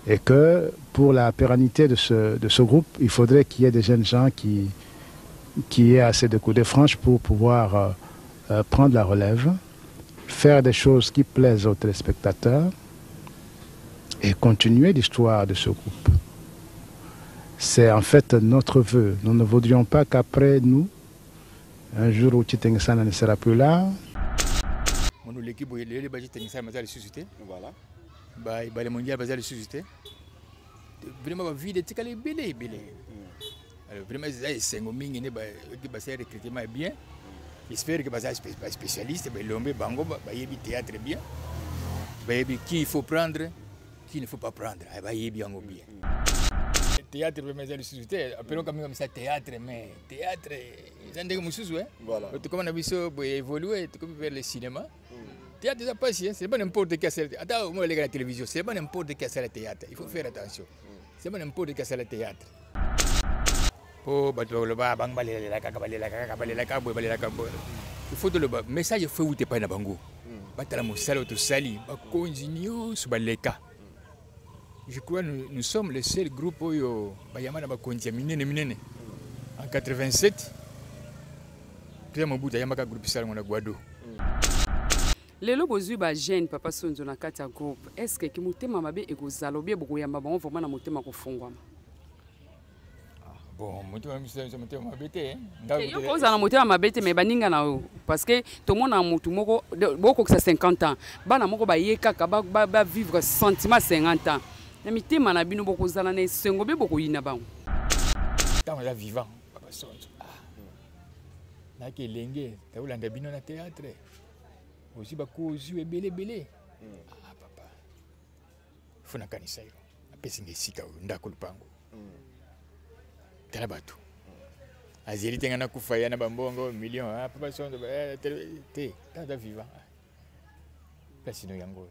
Et que pour la pérennité de ce groupe, il faudrait qu'il y ait des jeunes gens qui aient assez de coups de franche pour pouvoir prendre la relève, faire des choses qui plaisent aux téléspectateurs et continuer l'histoire de ce groupe. C'est en fait notre vœu. Nous ne voudrions pas qu'après nous, un jour où Titengisana ne sera plus là. L'équipe voilà. Le mondial va susciter. Vraiment, vie de Tikale belé. Vraiment, c'est un homme qui va faire recrutement bien. J'espère que les spécialistes, l'homme bango, le théâtre bien. Qui il faut prendre, qui ne faut pas prendre. Bien. Le théâtre va susciter. Appelons comme ça théâtre, mais théâtre, c'est un peu voilà. Comme on a vu ça évoluer vers le cinéma. Théâtre, c'est pas si, c'est pas n'importe quel théâtre. Attends, moi, les gars, la télévision, c'est pas n'importe quel théâtre. Il faut faire attention. C'est pas n'importe quel théâtre. Il faut le message, il faut où tu pas dans bango. Je crois que nous sommes le seul groupe où en 87. Puis mon bout de Yamaka groupe Salon Guado. Lelo bozui ba jeune papa sonzo na kati ya groupe. Est-ce que kimutema mabe ekozalo bien beaucoup ya mama vraiment na mutema kofungwa? Bon, mutema mabe te. Yo koza na mutema mabe te me baninga na o parce que tout monde na mutu moko boko ça 50 ans. Bana moko ba yeka ka ba vivre sentiment 50 ans. Na mitema na bino boko zala na sengo be boko yina bango. Tant la vivant papa sonzo. Na ke lenge, ta ulanda bino na théâtre. Aussi bakozu ebele papa funa kanisa hilo apesinge sika ndako lupango tala batu azeli tenga na kufaya na bambongo million papa sonzo te tata vivant kasino yango.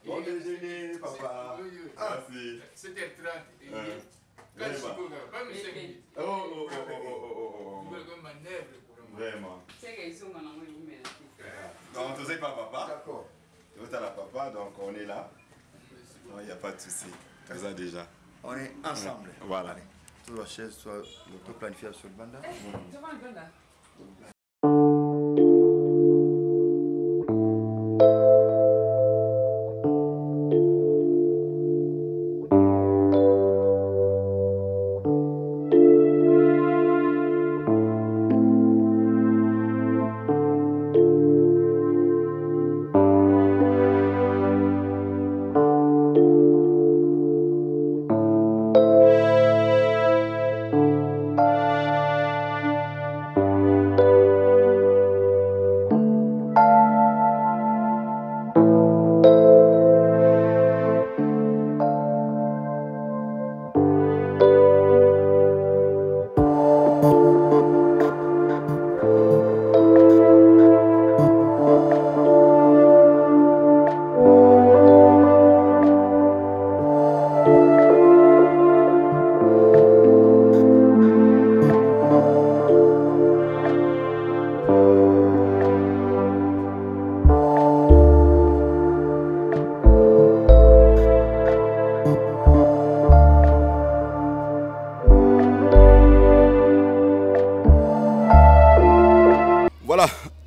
Bon déjeuner, papa. Merci. 7h30. Vraiment. Donc, tu sais pas papa. D'accord. Tu as la papa, donc on est là. Il n'y a pas de souci. C'est ça déjà. On est ensemble. Voilà. Tout la chaise soit planifié sur le banda.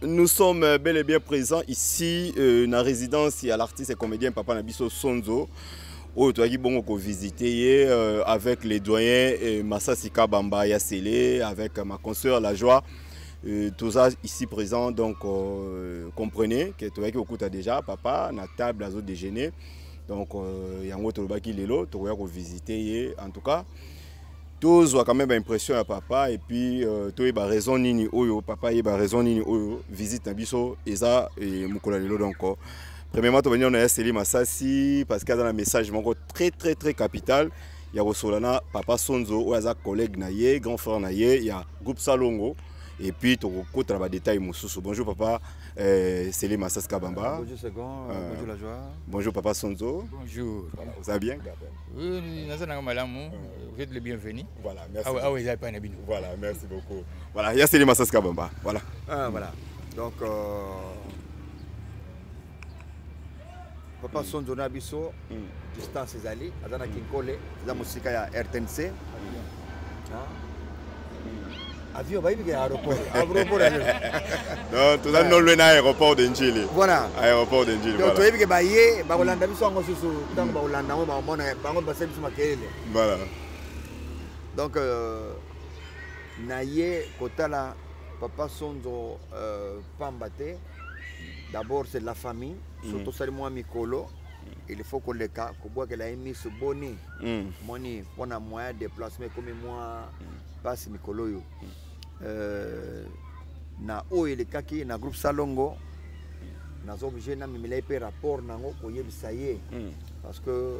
Nous sommes bel et bien présents ici dans la résidence à l'artiste et comédien Papa Nabiso Sonzo. Où tu as visité avec les doyens Massassi Kabamba Yassele, avec ma consoeur La Joie. Tous ici présents, donc comprenez que tu as déjà papa na table à déjeuner. Donc il y a un autre qui est là, tu as visité en tout cas. Tous ont quand même l'impression à papa et puis tu as raison nini oyo papa a raison nini oyo visite nabiso eza et mukola lelo donc premièrement tu venir na Seli Massassi parce qu'il y a un message très capital. Il y a Rosolana papa Sonzo ou un collègue naie grand frère naie il y a groupe Salongo et puis tu as des détails mususu. Bonjour papa Seli Massassi Kabamba. Bonjour Second, bonjour La Joie. Bonjour papa Sonzo. Bonjour. Voilà, vous allez bien? Oui, vous êtes le bienvenu. Voilà, merci. Voilà, merci beaucoup. Voilà, il y a Seli Massassi Kabamba. Voilà. Voilà. Donc papa Sonzo Nabiso, distance ezali, azana kinkole, za musika ya RTNC. Avion va y à l'aéroport. Non, tout ça non loin à l'aéroport de Njili. Voilà. Aéroport de Njili. Donc tu es que bailler, ba Hollanda biso ngo susu, donc ba Hollanda ngo ba mona ba ngo ba sebiso makelele. Voilà. Donc naie kotala papa Sonzo pambate. D'abord c'est la famille, surtout ça moi mikolo. Il faut que le cas, que bois que la émis ce boni, moni, on a moyen de déplacement comme moi, passe mikolo yo. Na o et le kaki na groupe Salongo, na obligé na mimile pe rapport nango ko yebisaye parce que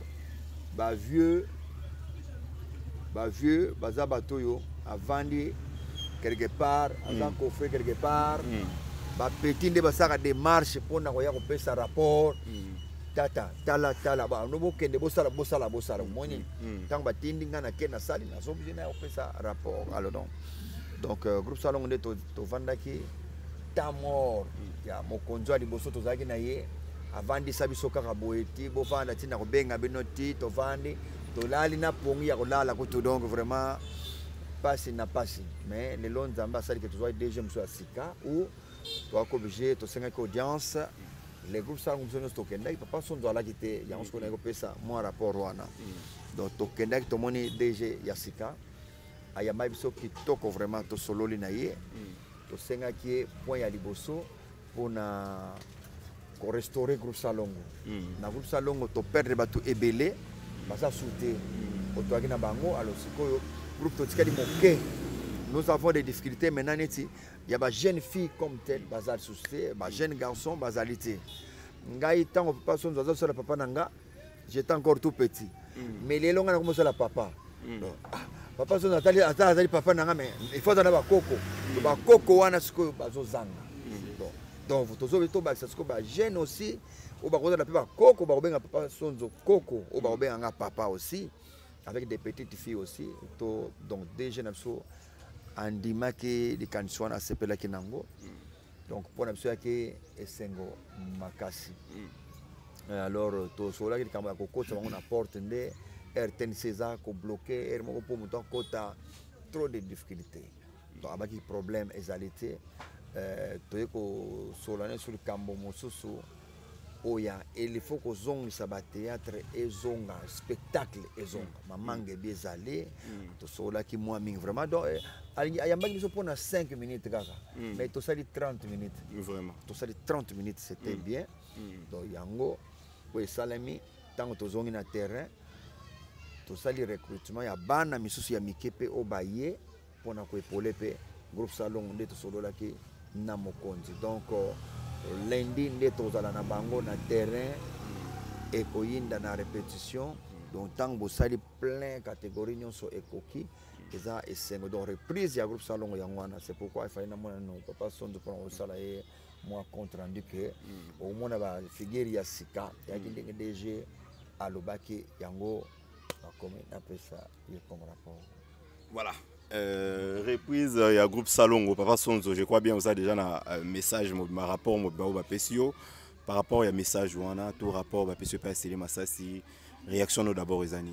vieux baza batoyo a vendu quelque part, a coffre quelque part. Petit de basaka démarche pour na koya ko pesa rapport. Tala ba no boke de bosala moni tant batindi ngana ke na sali na obligé na ko pesa rapport alors donc groupe Salongo de to vandaki ta mort ya mokonzo liboso to zaki na ye avandi sabiso kaka boeti bo vanda tina ko benga benoti to vandi to lali na pongi ya kolala ko to donc vraiment passe mais le long zamba sali que tu sois deuxième soit sika ou tu as obligé to senga audience les groupes Salongo sont tokenda papa Sonzo ala kité ya on se connaît ko pesa moi rapport wana donc tokenda to moni DG ya sika ayamba biso kitoko vraiment to sololi na ye to senga ki point ya liboso pona ko restaurer groupe Salongo na groupe Salongo to perdre batu ebele basa souté to akina bango alors sikoyo groupe to tikali moke nous avons des difficultés maintenant neti il y a des jeunes filles comme tel bazal souté ba jeunes garçons bazalité ngai tango papa Sonzo za la papa nanga j'étais encore tout petit mais les longs na comme ça la papa papa Sonzo atali papa nanga mais il faut dans ba koko wana siko bazo zanga Donc, vous avez tout jeune aussi. Au baroda la papa Coco, barobenga papa Sonzo Coco, au barobenga papa aussi, avec des petites filles aussi. Donc, des jeunes absolument en dimake de conditions à ce pela kinango. Donc, pour l'absolu qui est sengo makasi. Alors, tout cela qui est comme Coco, ça va on apporte des RTN César qui bloqué, hermo pour monter côté trop de difficultés. Donc, avec les problèmes exalité, tout est que solane sur le cambo mosusu. Oya, il faut que zong saba théâtre et zonga spectacle et zonga mamange bezale to sola ki moi ming vraiment donc ayamba qui se prend 5 minutes kaka mais to sali 30 minutes vraiment to sali 30 minutes c'était bien donc yango ko salami tango to zongi na terrain to sali recrutement ya bana misusu ya mikepe obaye pona ko épauler pe groupe salon de to solo la ki na mokonzi donc lundi nde tozala na bango na terrain ekoyinda na répétition donc tant bosali plein catégorie nyonso ekoki eza esengo donc reprise ya groupe salongo yango wana c'est pourquoi il fallait na mona no papa Sonzo pour osala ye moi compte rendu que au mona ba figure ya sika ya ndenge DG alobaki yango comme na pesa ye comme rapport voilà. Reprise il y a groupe Salongo papa Sonzo je crois bien vous avez déjà un message ma rapport au PCO par rapport à message on a tout rapport au PCO pas essayer Masasi réaction d'abord les années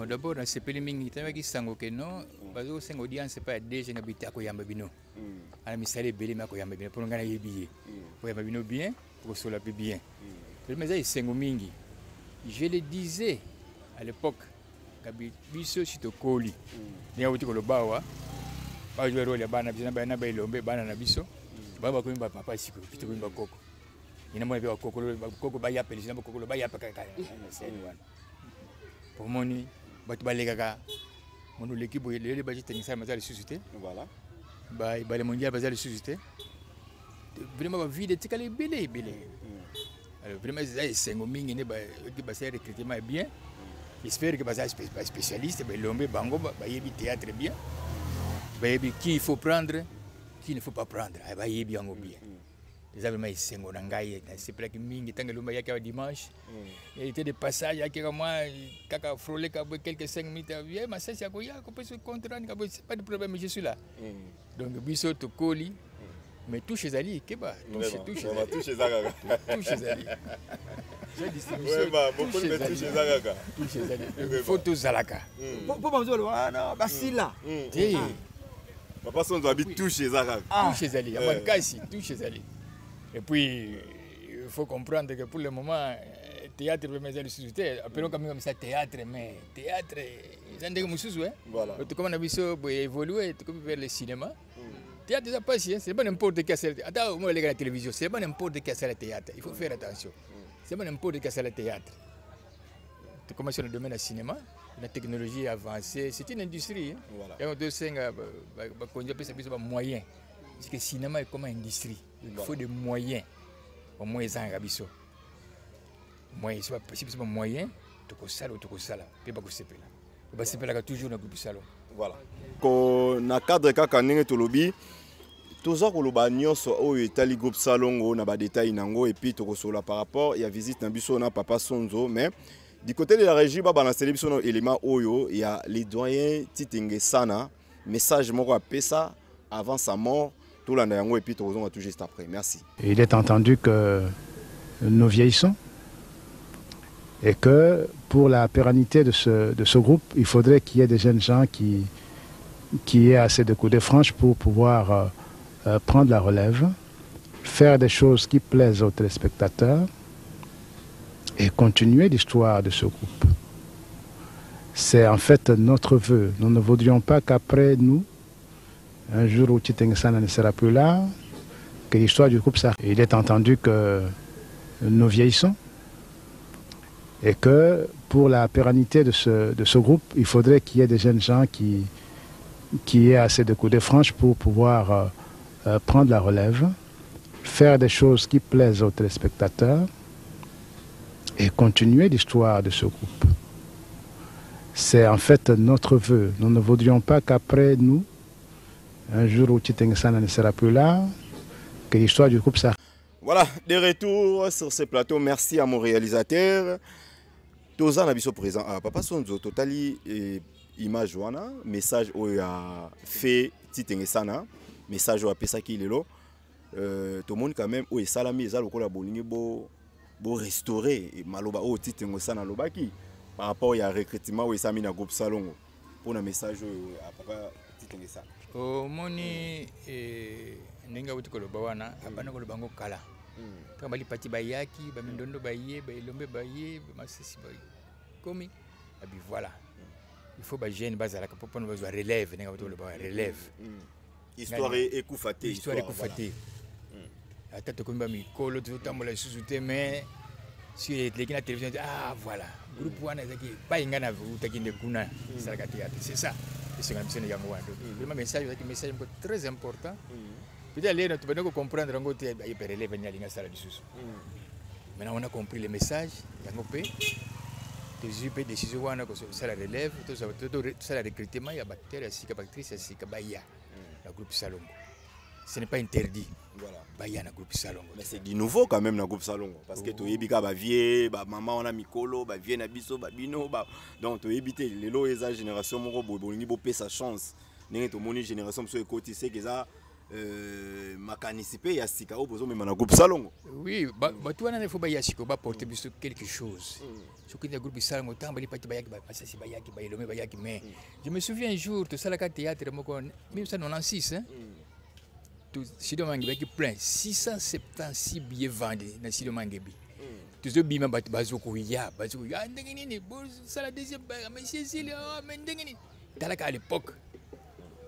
d'abord na sepeli mingi tama ki sango ke non bazo sengo audience pas déjà ngabita ko yamba bino ana misale beli ma ko yamba bino pour ngana yebiye ko yamba bino bien pour cela plus bien mais ça sengo mingi je le disais à l'époque biso sitokoli ni awuti ko lobawa ba jouer role bana bina bana ba ilombe bana na biso baba ko imba papa siko pito ko imba koko ina mo be koko ba ya peli na koko ba ya paka kaya seni wana pour moni batu balega ka monu l'équipe le ba jitenisa mazali suscité voilà ba le mondial bazali suscité vraiment ba vide tikale belé alors vraiment ça sengo mingi ne ba équipe ba c'est recrutement bien. J'espère que les spécialistes, l'homme bango, le théâtre bien, qui il faut prendre, qui ne faut pas prendre, bien bien. Les amis, c'est c'est pour que mingi tant que l'homme y a dimanche, il était des passages qui moi, kaka frôler quelques 5 minutes, mais ça c'est quoi, qu'on peut se contraindre, pas de problème, je suis là. Donc biso to koli. Mais touche les alliés, qu'est-ce touche les alliés. Touche les alliés. J'ai distribué. Beaucoup de touche les alliés. Touche les alliés. Photo Zalaka. Pour manger ah non, Basila. Papa Sonzo habite touche les alliés. Touche les alliés. Avant Kassi, touche les alliés. Et puis il faut comprendre que pour le moment théâtre mais les sociétés appelons quand même ça théâtre mais théâtre ils ont des mususu hein. Voilà. Comme on a vu ça évoluer comme vers le cinéma. Théâtre déjà passé, c'est pas n'importe qui a ça. Attends, moi les gars la télévision, c'est pas n'importe qui a ça le théâtre. Il faut faire attention. C'est pas n'importe qui a ça le théâtre. Tu commences sur le domaine du cinéma, la technologie avancée, c'est une industrie. Voilà. Il y a deux cinq moyens. Parce que le cinéma est comme une industrie. Il faut des moyens. Au moins ça rabisso. Moyen, c'est pas possible, c'est pas moyen. Tu peux ça ou tu peux ça là. Tu peux pas se faire là. Tu peux se faire là toujours dans le groupe salon. Voilà. Ko na cadre kaka ndenge tolobi toza koloba nyonso oyo etali groupe Salongo na ba détails nango et puis tokosola par rapport il y a visite na biso na papa Sonzo mais du côté de la régie ba na biso no élément oyo il y a les doyens Titenge Sana message moko a pesa avant sa mort tout landa yango et puis tokozonga tout juste après merci. Il est entendu que nous vieillissons et que pour la pérennité de ce groupe, il faudrait qu'il y ait des jeunes gens qui aient assez de coups de franche pour pouvoir prendre la relève, faire des choses qui plaisent aux téléspectateurs et continuer l'histoire de ce groupe. C'est en fait notre vœu. Nous ne voudrions pas qu'après nous, un jour où Titenge Sana ne sera plus là, que l'histoire du groupe s'arrête. Il est entendu que nous vieillissons et que pour la pérennité de ce groupe, il faudrait qu'il y ait des jeunes gens qui aient assez de coups de franche pour pouvoir prendre la relève, faire des choses qui plaisent aux téléspectateurs et continuer l'histoire de ce groupe. C'est en fait notre vœu. Nous ne voudrions pas qu'après nous, un jour où Titenge Sana ne sera plus là, que l'histoire du groupe s'arrête. Voilà, de retour sur ce plateau. Merci à mon réalisateur. Toza Nabiso présent. Papa Sonzo, totali image wana, message où il a fait titenge sana, message où a pesa qui lelo. Tout le monde quand même où il salami ezalo kola bolingi bo restaurer maloba o titenge sana lobaki par rapport à recrutement où il s'ami na groupe Salongo. Pour un message à papa titenge sana. O moni ninga wuti koloba wana abana koloba ngo kala. Kama bali pati bayaki, ba mindondo baye, ba ilombe baye, ba masisi baye. Comme et puis voilà. Il faut ba jeune bazala pour nous besoin relève, ninga wuti koloba relève. Histoire et koufaté. Histoire et koufaté. Ata to komba mikolo to tambola susute mais sur les la télévision ah voilà, groupe wana zaki ba ingana utakinde kuna salaka théâtre. C'est ça. C'est un message yango wana. Vraiment message très important. Peut-être aller tu peux comprendre en côté il peut relever venir sala disusu. Maintenant on a compris le message yango pe tu peux décision wana ko ça la relève tout ça la recrutement ya bactéries sika bactéries sika baya la groupe Salongo. Ce n'est pas interdit. Voilà. Baya na groupe Salongo. Mais c'est du nouveau quand même na groupe Salongo parce que to yebika ba vie ba maman on a mikolo ba vie na biso ba bino ba donc to yebité lelo eza génération moko bolingi bo pesa chance ndenge to moni génération so ekoti c'est que ça makanisipe ya sika obozo même na groupe Salongo. Oui, ba tu wana il faut ba yasiko ba porter biso quelque chose. Ce qui est groupe Salongo tamba li pati ba yaki ba pasasi ba yaki ba ilome ba yaki mais je me souviens un jour to sala ka théâtre moko 1996 hein. Tout Sido Mangebi plein 676 billets vendus dans Sido Mangebi. Tous les billets bazoko ya ndengeni ça la deuxième mais c'est là mais ndengeni talaka à l'époque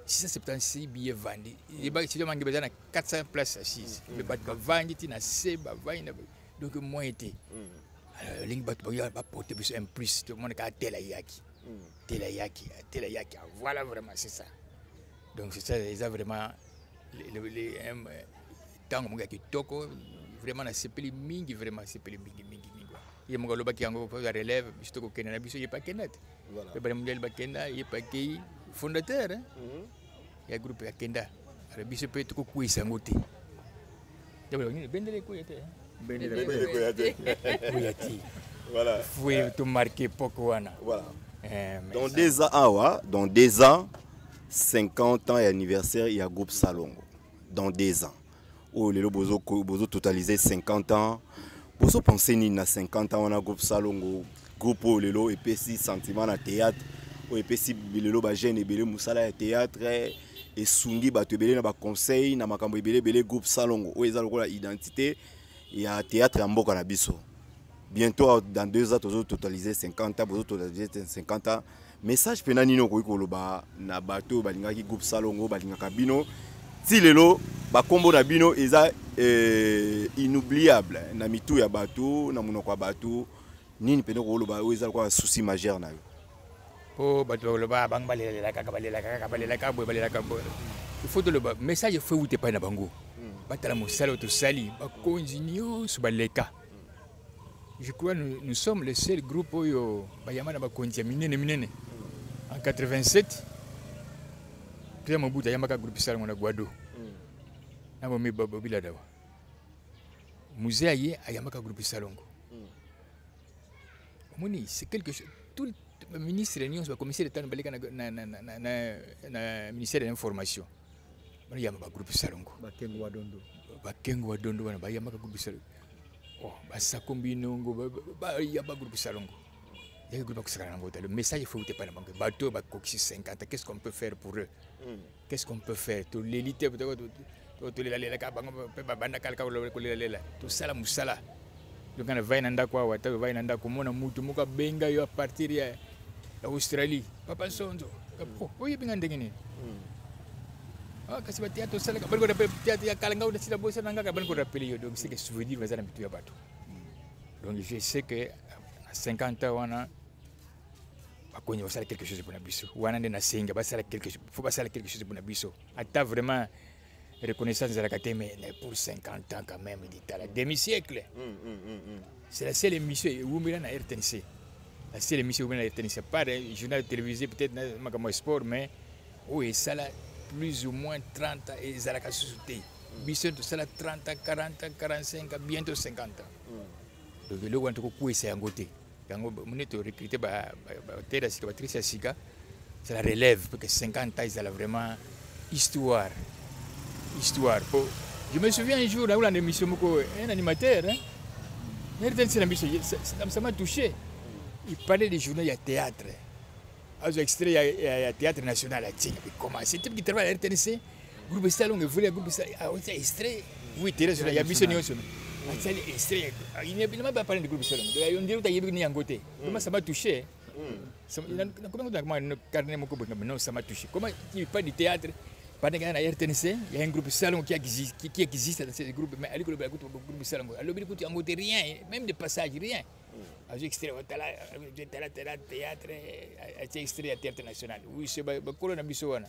676 billets vendus. Les Sido Mangebi dans 400 places assises. Les bat vendus tina se ba vendre donc moi été. Alors ling bat ba porter plus un plus tout le monde ka telayaki. Telayaki voilà vraiment c'est ça. Donc c'est ça ils ont vraiment les tant que qui toko vraiment na sepeli mingi vraiment sepeli mingi il mo loba ki yango pour la relève bisto ko kenana biso yepa kenet voilà le mondial ba kenda yepa ki fondateur hein ya groupe ya kenda alors biso pe to ko kuisa ngote d'abord ni bendele ko yete voilà faut to marquer poko wana voilà dans 2 ans 50 ans et anniversaire il y a groupe Salongo dans 2 ans où les bozo totaliser 50 ans bozo penser ni na 50 ans on a groupe Salongo groupe lelo et pesi sentiment na théâtre ou et pesi lelo ba jeune ebele musala ya théâtre et sungi ba tebele na ba conseil na makambo ebele groupe Salongo ou eza lokola identité il y a théâtre en mboka na biso bientôt dans 2 ans tozo totaliser 50 ans bozo totaliser 50 ans message pena nino ko ikoloba na bato balingaki groupe Salongo balingaka bino ti lelo ba kombo na bino eza inoubliable na mitu ya bato na monoko ya bato nini pena ko loba eza kwa souci majeur na yo po bato loba bang balela ka il faut de le message faut outé pa na bango batala mosala to sali ba konzinio subaleka. Je crois que nous sommes le seul groupe où bayama na ba kontia minene en 87 puis mon bout ayama ka groupe Salongo na Guado na bo mi babo biladawa musée aye ayama ka groupe Salongo moni c'est quelque chose tout le ministre réunion va commissaire de temps balika na ministère de l'information bana yama ba groupe Salongo bakengo wadondo bana bayama ka groupe Salongo oh basako mbinongo bayama groupe Salongo. Le message faut que tu bateau ba 50. Qu'est-ce qu'on peut faire pour eux? Qu'est-ce qu'on peut faire? Tout l'élite tout ça la musala. Donc on va nanda kwa wata va nanda kumona mutu muka benga yo a partir ya Australie. Papa Sonzo. Oh yebinga ndengeni. Ah kasi batia to sala ka bango da théâtre ya kalanga ou da sila bosa nanga ka bango rappelé yo donc c'est que souvenir va na mitu ya bato. Donc je sais que à 50 ans on a bakonyi basala quelque chose pour nabiso wana nde na senga basala quelque chose faut basala quelque chose pour nabiso ata vraiment reconnaissance de la KT mais pour 50 ans quand même dit à la demi-siècle c'est la seule émission où on a RTNC la seule émission où on a RTNC pas un journal télévisé peut-être dans sport mais où est ça là plus ou moins 30 ans et zalaka société Biso tout ça 30 40 45 bientôt 50 ans. Donc le quand on coupe c'est en côté. Quand on est recruté Patricia Sika, c'est la relève parce que 50 ans c'est vraiment histoire. Je me souviens un jour dans une émission un animateur ça m'a touché. Il parlait des journées il y a théâtre. Alors extrait il y a théâtre national à Tchèque. Comment c'est type qui travaille à RTNC groupe salon le voulait groupe ça c'est extrait oui théâtre il y a mission c'est extrait il n'a pas parlé de groupe salon on dirait qu'il y a bien un côté comment ça m'a touché comment carnet mon couple non ça m'a touché comment il parle du théâtre pendant qu'il y a un RTNC il y a un groupe salon qui existe dans ce groupe mais le groupe salon alors il écoute en côté rien même de passage rien alors extrait théâtre c'est extrait à théâtre national oui c'est colonne bisoana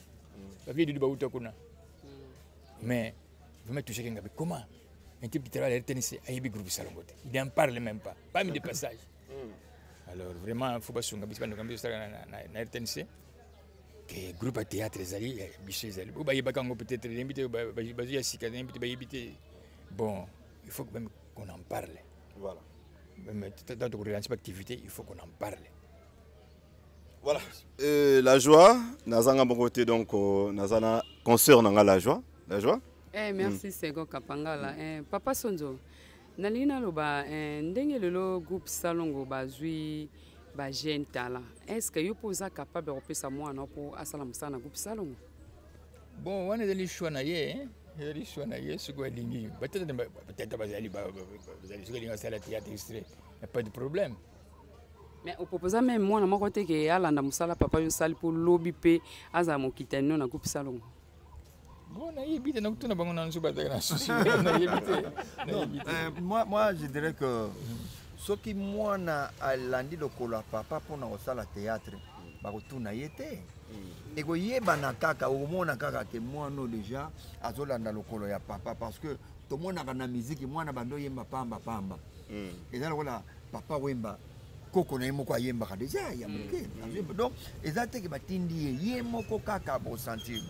la vie du Bauta kuna mais vous me touchez comment un type qui travaille à RTNC a un groupe salon il n'en parle même pas mis de passage alors vraiment il faut pas songa bispa ngambi na RTNC que groupe à théâtre zali biché zali ou ba yebakango peut-être invité bazu ya sika invité ba yibité bon il faut même qu'on en parle voilà même dans de relancer activité il faut qu'on en parle voilà la joie nazanga mon côté donc nazana concert nanga la joie merci Sego Kapangala papa Sonzo nalina loba ndenge lelo groupe salongo bazui ba jeune talent est-ce que you posa capable de repasser moi non pour asala musana groupe salongo bon on est dans les choix na ye ce que lingi peut-être bazali ce que lingi sala théâtre extrait pas de problème mais on propose même moi na mon côté que alanda musala papa yo sali pour lobby pe aza mo kitano na groupe salongo bon na yebite na kutuna bango na nsuba ta na souci moi je dirais que ce qui moi na alandi lokolo papa pona osala théâtre ba kutuna yete et ko yeba na kaka o mona kaka ke moi no déjà azolanda lokolo ya papa parce que to mona na musique moi na bando yemba pamba et là voilà papa wemba koko na yemoko yemba ka déjà ya moke donc ezate ke batindi ye moko kaka bo sentir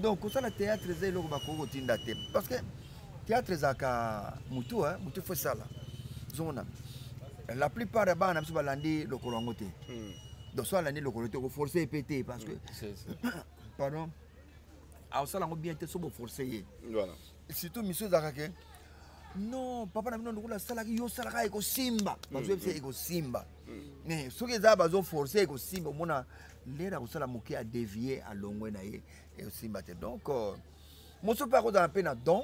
donc ça le théâtre c'est le bakoko tinda te parce que théâtre zaka mutu mutu faut ça là zona la plupart des bana biso balandi le kolongote donc soit l'année le kolongote ko forcer péter parce que pardon a ça là bien te so bo forcer voilà surtout monsieur zaka ke non papa na bino ndukula sala yo sala ka eko simba parce que c'est eko simba mais ce que za bazo forcer eko simba mona lera ko sala moké a dévier à longwe na ye et aussi battre donc moi je pas dans peine don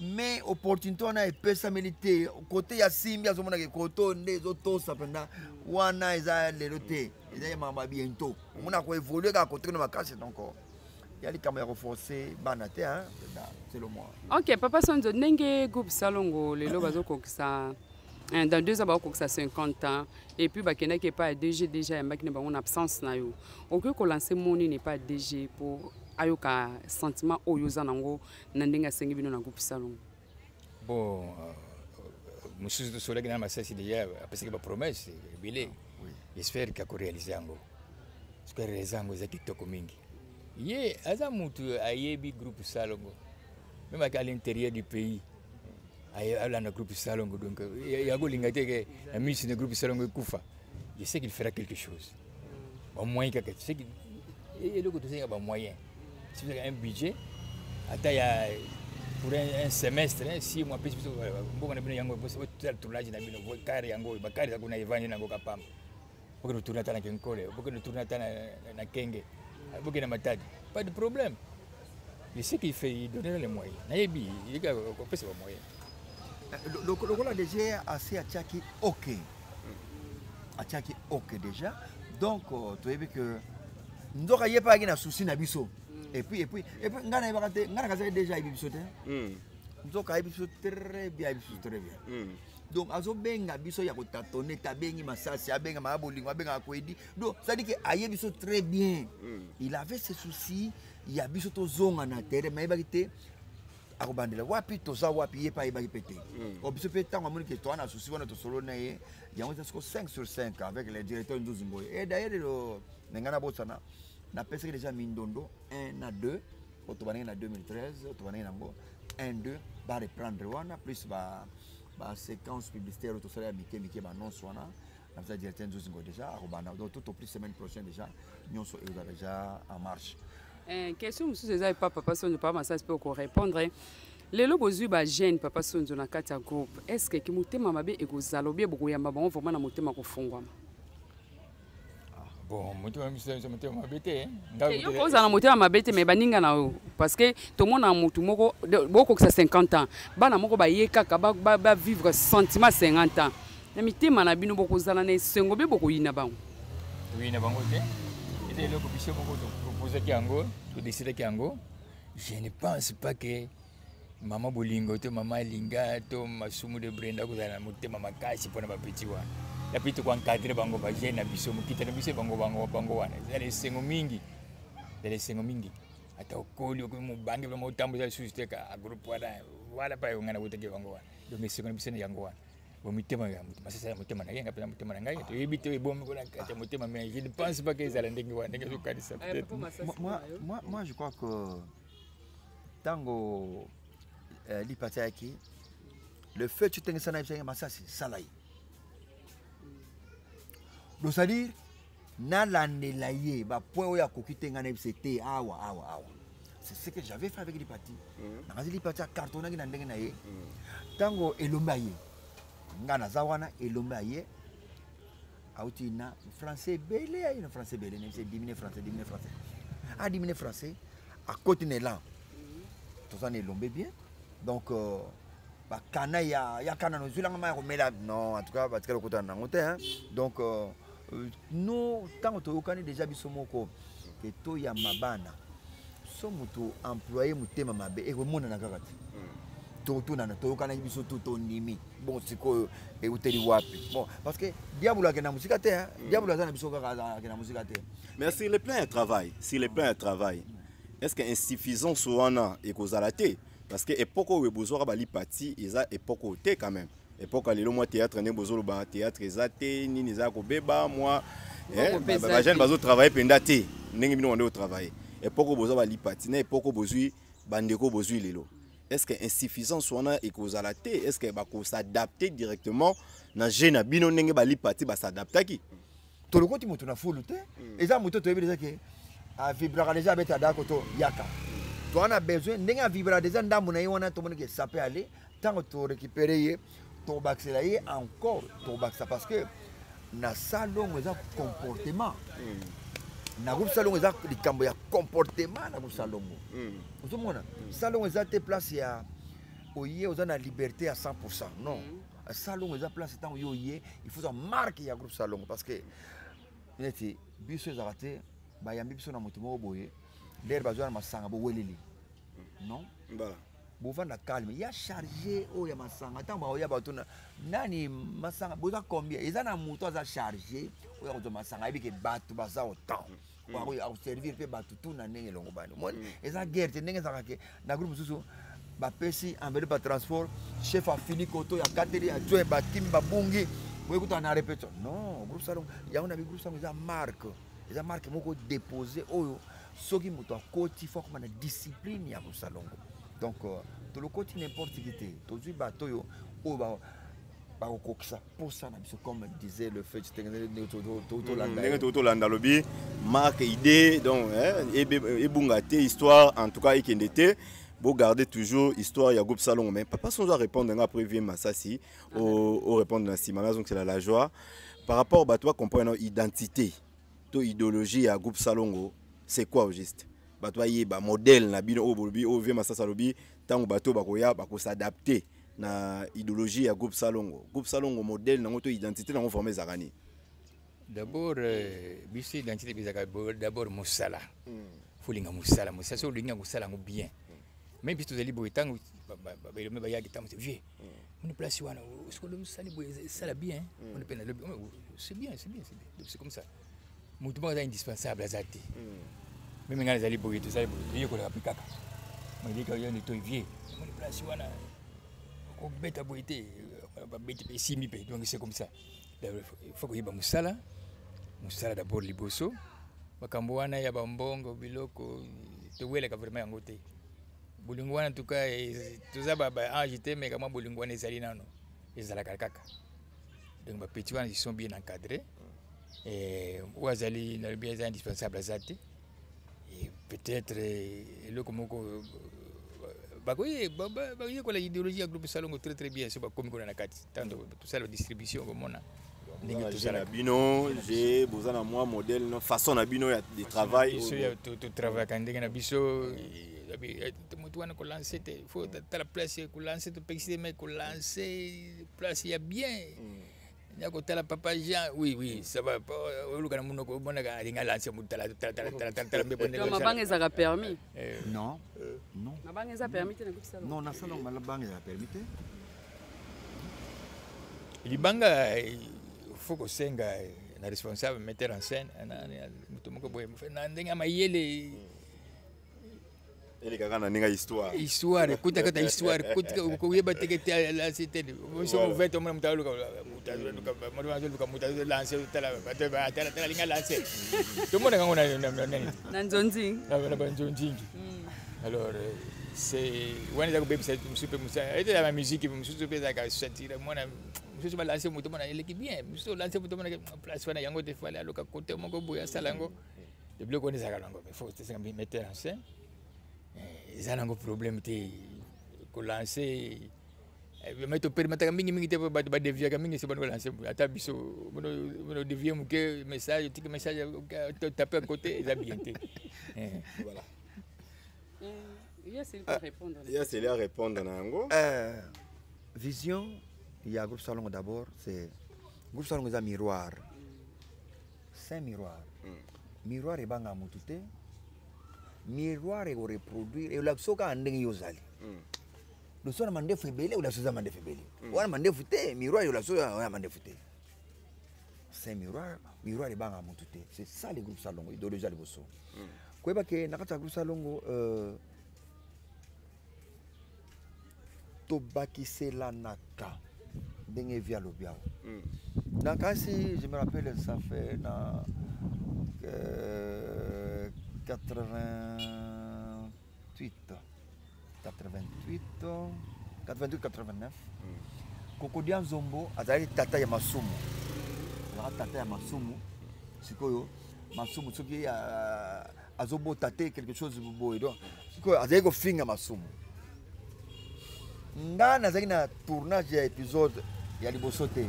mais opportunité on a personnalité côté ya simbi azomona ke koto ndezo to sapenda wana eza leloté eza mama bientôt mona ko évoluer ka côté na makasi donc il y a les caméras renforcées banate hein c'est le moi OK papa Sonzo ndenge groupe salongo lelo bazoko ça dans 2 ans bazoko ça 50 ans et puis bakena qui pas DG déjà makine ba on absence na yo OK ko lancer moni n'est pas DG pour ayoka sentiment oyoza nango na ndenga sengi bino na groupe salongo bon monsieur de soleil na masasi déjà parce que ba promesse bilé j'espère qu'il a réalisé yango parce que réalisango za kitoko mingi ye aza mutu ayebi groupe salongo même à l'intérieur du pays à la groupe salongo donc yago lingate ke la mise de groupe salongo kufa je sais qu'il fera quelque chose au moins quelque chose et le côté c'est un moyen si vous avez un budget pour un semestre 6 mois plus bon on a bien yango tout tournage na bino carré yango bakari za kuna ivani nango kapamba pour que tourner na kenkole pour que tourner na kenge pour que na matadi pas de problème je sais qu'il fait il donner les moyens nayebi il y a pas ces moyens le rôle déjà assez attaqué OK déjà donc tu as vu que nous n'avons pas de souci na biso et puis ngana bakate ngana kaza déjà biso te nous avons biso très bien donc azo benga biso ya kotatone tabengi masasi abenga mabolingo abenga koedi donc ça dit que aye biso très bien il avait ses soucis il y a biso to zonga na terre mais bakite akobandela wapi to za wapi ye pa ye baki pété o biso pe tango amoni que toi na souci wana to solo na ye yango c'est 5 sur 5 avec les directeurs Ndozi Ngoye et d'ailleurs le ngana botsana na pesa déjà mindondo 1 à 2 tu vas en 2013, tu vas en 1, 2, va reprendre wana, plus la séquence publicitaire, tout ça, Mickey, annonce wana. Comme ça, directeur Nzuzingo déjà, donc tout au plus semaine prochaine déjà, nous sommes déjà en marche. Question, monsieur César, papa Sonzo, pas ça pour répondre. Les lobos ba jeune papa Sonzo na kati ya groupe. Est-ce que motema mabe ekozalo bien beaucoup ya mabongo vraiment na motema ko fongwa? Bon, motema miso motema mabete. Yo ko za na motema mabete mais baninga na o parce que tout le monde a mutu moko boko que ça 50 ans. Bana moko ba yeka ka ba vivre sentiment 50 ans. Na mitema na bino boko zala na sengo be boko yina bango. Oui na bango te. Et le ko biso moko proposer ki yango, to décider ki yango. Je ne pense pas que Maman Bolingo, to Maman Linga, to Masumu de Brenda, vous avez monté Maman Kashi pour ma petite one. La petite one cadre bango bagé na biso mukita na biso bango wana. Les sengo mingi. Les sengo mingi. Ata okoli okumu bangi ba tambuza susite ka groupe wala pa ngana buteke bango wana. Donc les sengo biso na yango wana. Bo mitema ya masasa mutema na yenga pela mutema na ngai. To yebite we bombe kona kata mutema mais je ne pense pas que ça la ndenge wana ndenge zo peut-être. Moi je crois que tango l'hypathie, le fait que tu aies ça c'est salai. Donc c'est-à-dire, nalandelaye, bah point où il y a coquité c'était awa. C'est ce que j'avais fait avec l'hypathie. Dans l'hypathie à cartonner qui n'endenge naye. Tango elombaye, ngana zawana elombaye. Autina français belé, un français belé, c'est 10 minutes français. À 10 minutes français, à côté de là, tout ça n'est lombé bien. Donc, kana ya kana no zulanga ma remela non en tout cas parce que le côté nangote hein. Donc nous tant to okani déjà biso moko que to ya mabana so muto employé mutema mabe e remona na kakati to na to okana biso to nimi bon siko e uteli wapi bon parce que diabolo ke na musika te hein diabolo za na biso kaka ke na musika te. Mais si le plein travail est-ce que insuffisant soana et kozalate parce que époque où besoin bali parti ils a époque où t'es quand même époque les moi théâtre né besoin le théâtre ezate ni neza ko beba moi ba jeune bazo travailler pendate ndenge bino on travailler époque où besoin bali parti na époque où besoin bandeko besoin lelo est-ce que insuffisant soana et kozalate est-ce que ba ko s'adapter directement na jeune bino ndenge bali parti ba s'adapter ki to le côté moto na fulu te eza moto to yebeza ke a vibra déjà beta dako to yaka. Tu as besoin de vibrer des endroits où on a tout le monde qui s'appelle aller tant que tu récupères ton baccélé encore ton baccélé parce que na salon ils ont comportement na groupe salon ils ont les camboya comportement na groupe salon vous comprenez salon ils ont tes places ya oyer ils ont la liberté à 100% non salon ils ont place tant oyer il faut marquer ya groupe salon parce que neti biso ils ont raté ba yambi biso na motumo boye l'air bazwa masanga bo weleli non voilà bo vanda calme ya chargé o ya masanga tamba o ya batuna nani masanga boza combien ils ana moto za chargé o ya ko masanga ibike batu baza autant wa ko ya servir pe batu tout na ndenge longo bani mo eza guerre te ndenge za ke na groupe susu ba pesi envers ba transport chef a fini koto ya kateri ya joe ba kimba bungi bo ko na répétition non groupe salon ya on a groupe salon za marque moko déposer oyo soki moto akoti faut comme na discipline ya salongo donc to le côté n'importe qui te to zu bato yo o ba kokisa pour ça na biso comme disait le fait to landa lobi marque idée donc et bungate histoire en tout cas ikendete beau garder toujours histoire ya groupe salongo mais papa sans doit répondre après vie Masasi au répondre na Simana donc c'est la joie par rapport bato comprendre identité to idéologie à groupe salongo c'est quoi au juste bato yé ba modèle na bino obolobi o vie Masasa lobi tant bato bakoya bako s'adapter na idéologie à groupe salongo modèle na to identité na former zakani d'abord bisi identité bizaka d'abord musala fulinga musala so linga musala ngo bien même biso zali boy tango ba le ba yaki tango vieux on place wana ce que le musala boy ça la bien on peut c'est bien c'est comme ça mutu ba indispensable azati même ngana zali boy tout ça boy ko la pikaka moi dit que yo ne to vieux on place wana ko beta boy te ba beta pe simi pe donc c'est comme ça il faut que yeba musala d'abord liboso makambo wana ya bambongo biloko toweleka vraiment yango te bolingo wana tuka toza baange te mais kama bolingo wana ezali nano ezalaka kaka donc bapeti wana ils sont bien encadrés oyo azali nalobi eza indispensable aza te peut-être eloko moko bakoyekola idéologie ya groupe salongo très très bien so bakomi kona na kati tanto tosala distribution komona ndenge tozala bino j'ai besoin na moi modèle no façon na bino ya de travail to travail ka ndenge na biso motu wana kolancer te faut tala place kolancer to pexide mais kolancer place ya bien Nyako tala papa Jean, oui, ça va. Oluka na munoko bona ka ringa lancer mu tala me bonne. Mabanga ezaka permis. Non. Non. Mabanga ezaka permis te na groupe salon. Non, na salon mabanga ezaka permis te. Libanga faut que senga na responsable metteur en scène na mutu moko boye na ndenga mayele ele kaka na ninga histoire kuta kata histoire kuta ko yeba tekete la cité so vet on mutalo ka mutalo lancer tala linga lancer tout le monde ngona na nzonzi na banzonzi alors c'est when za ko baby c'est super musa et la musique musu pesa ka sentir mona musu ba lancer mutu mona ele ki bien musu lancer mutu mona place wana yango te fale aloka côté moko boya salango de bloc on ezaka lango mais faut c'est mettre en scène ils ont un problème de lancer mais tu peux mettre mingi te ba dévier mingi c'est bon lancer ata biso mono dévier muke message tic message taper à côté ils bien voilà c'est lui à répondre nango vision il y a groupe salon d'abord c'est groupe salon est miroir c'est miroir miroir et banga mutute miroir et reproduire et la soka ndenge yozali le son mande febele ou la soza mande febele wana mande fute miroir et la soza wana mande fute c'est miroir et banga mutute c'est ça les groupes salongo idéologie ya liboso koyeba ke nakata groupe salongo to bakisela naka ndenge via lobiao nakasi je me rappelle ça fait na 88-89 Kokodia Nzombo azali tata ya masumu tata ya masumu sikoyo masumu soki azobo tate quelque chose boye donc sikoyo azali ko finga masumu nga nazali na tournage ya épisode ya liboso te